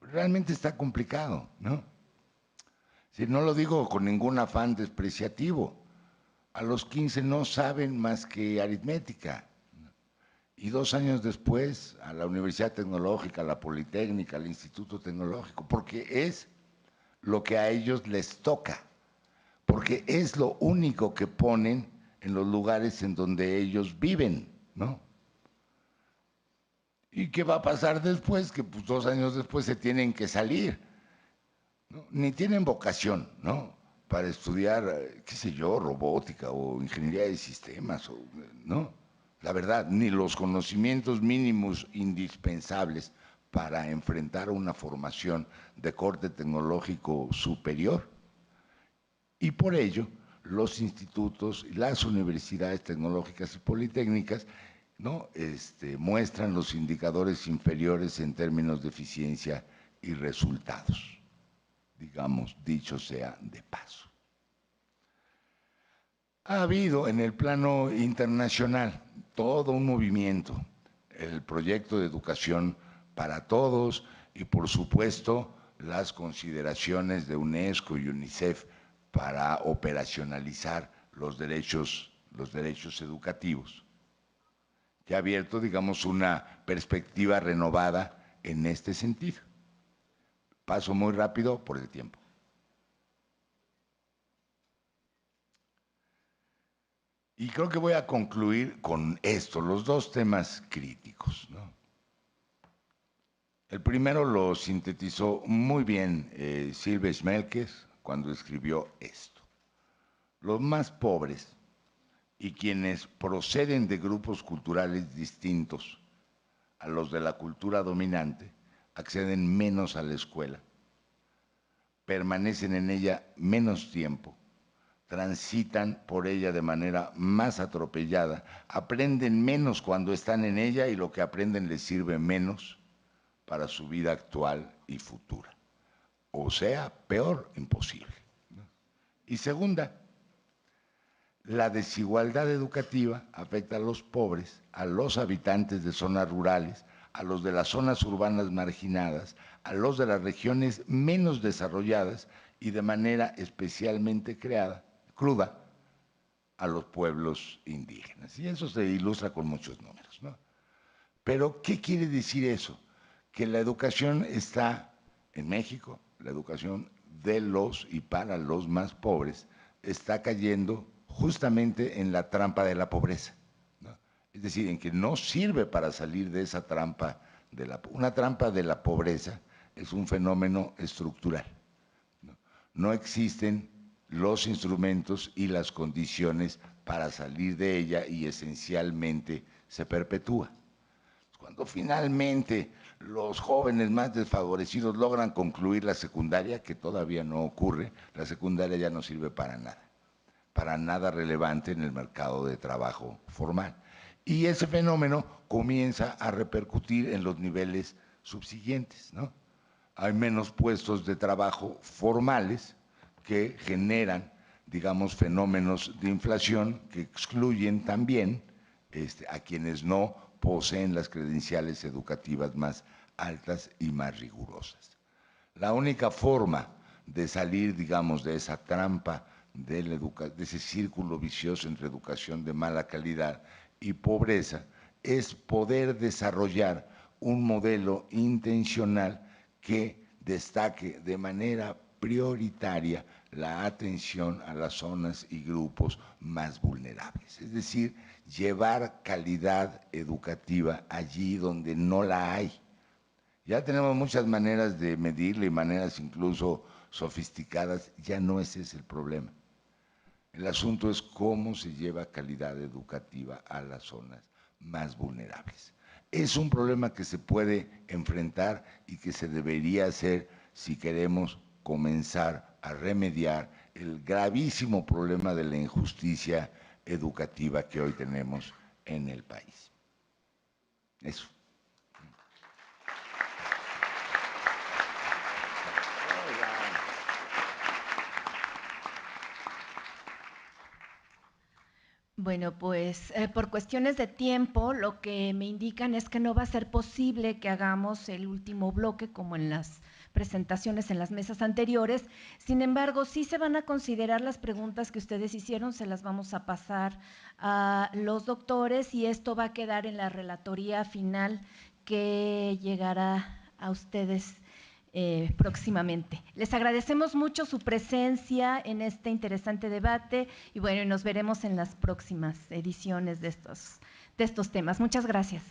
Realmente está complicado, ¿no? Si no lo digo con ningún afán despreciativo, a los 15 no saben más que aritmética. Y 2 años después, a la Universidad Tecnológica, a la Politécnica, al Instituto Tecnológico, porque es lo que a ellos les toca, porque es lo único que ponen en los lugares en donde ellos viven, ¿no? ¿Y qué va a pasar después? Que pues 2 años después se tienen que salir, ¿no? Ni tienen vocación, ¿no?, para estudiar, qué sé yo, robótica o ingeniería de sistemas, ¿no? La verdad, ni los conocimientos mínimos indispensables para enfrentar una formación de corte tecnológico superior. Y por ello, los institutos y las universidades tecnológicas y politécnicas, ¿no?, muestran los indicadores inferiores en términos de eficiencia y resultados, digamos, dicho sea de paso. Ha habido en el plano internacional todo un movimiento, el proyecto de educación para todos y, por supuesto, las consideraciones de UNESCO y UNICEF para operacionalizar los derechos educativos, que ha abierto, digamos, una perspectiva renovada en este sentido. Paso muy rápido por el tiempo. Y creo que voy a concluir con esto, los 2 temas críticos, ¿no? El primero lo sintetizó muy bien Silvia Schmelkes cuando escribió esto. Los más pobres y quienes proceden de grupos culturales distintos a los de la cultura dominante acceden menos a la escuela, permanecen en ella menos tiempo, transitan por ella de manera más atropellada, aprenden menos cuando están en ella y lo que aprenden les sirve menos para su vida actual y futura. O sea, peor, imposible. Y segunda, la desigualdad educativa afecta a los pobres, a los habitantes de zonas rurales, a los de las zonas urbanas marginadas, a los de las regiones menos desarrolladas y de manera especialmente cruda a los pueblos indígenas. Y eso se ilustra con muchos números, ¿no? Pero, ¿qué quiere decir eso? Que la educación está, en México, la educación de los y para los más pobres está cayendo justamente en la trampa de la pobreza, ¿no? Es decir, en que no sirve para salir de esa trampa. Una trampa de la pobreza es un fenómeno estructural. No existen los instrumentos y las condiciones para salir de ella y esencialmente se perpetúa. Cuando finalmente los jóvenes más desfavorecidos logran concluir la secundaria, que todavía no ocurre, la secundaria ya no sirve para nada relevante en el mercado de trabajo formal. Y ese fenómeno comienza a repercutir en los niveles subsiguientes, ¿no? Hay menos puestos de trabajo formales que generan, digamos, fenómenos de inflación que excluyen también a quienes no poseen las credenciales educativas más altas y más rigurosas. La única forma de salir, digamos, de esa trampa, de ese círculo vicioso entre educación de mala calidad y pobreza, es poder desarrollar un modelo intencional que destaque de manera prioritaria la atención a las zonas y grupos más vulnerables. Es decir, llevar calidad educativa allí donde no la hay. Ya tenemos muchas maneras de medirla y maneras incluso sofisticadas, ya no ese es el problema. El asunto es cómo se lleva calidad educativa a las zonas más vulnerables. Es un problema que se puede enfrentar y que se debería hacer si queremos comenzar a remediar el gravísimo problema de la injusticia educativa que hoy tenemos en el país. Eso. Bueno, pues por cuestiones de tiempo, lo que me indican es que no va a ser posible que hagamos el último bloque como en las presentaciones en las mesas anteriores. Sin embargo, sí se van a considerar las preguntas que ustedes hicieron, se las vamos a pasar a los doctores y esto va a quedar en la relatoría final que llegará a ustedes próximamente. Les agradecemos mucho su presencia en este interesante debate y bueno, nos veremos en las próximas ediciones de estos temas. Muchas gracias.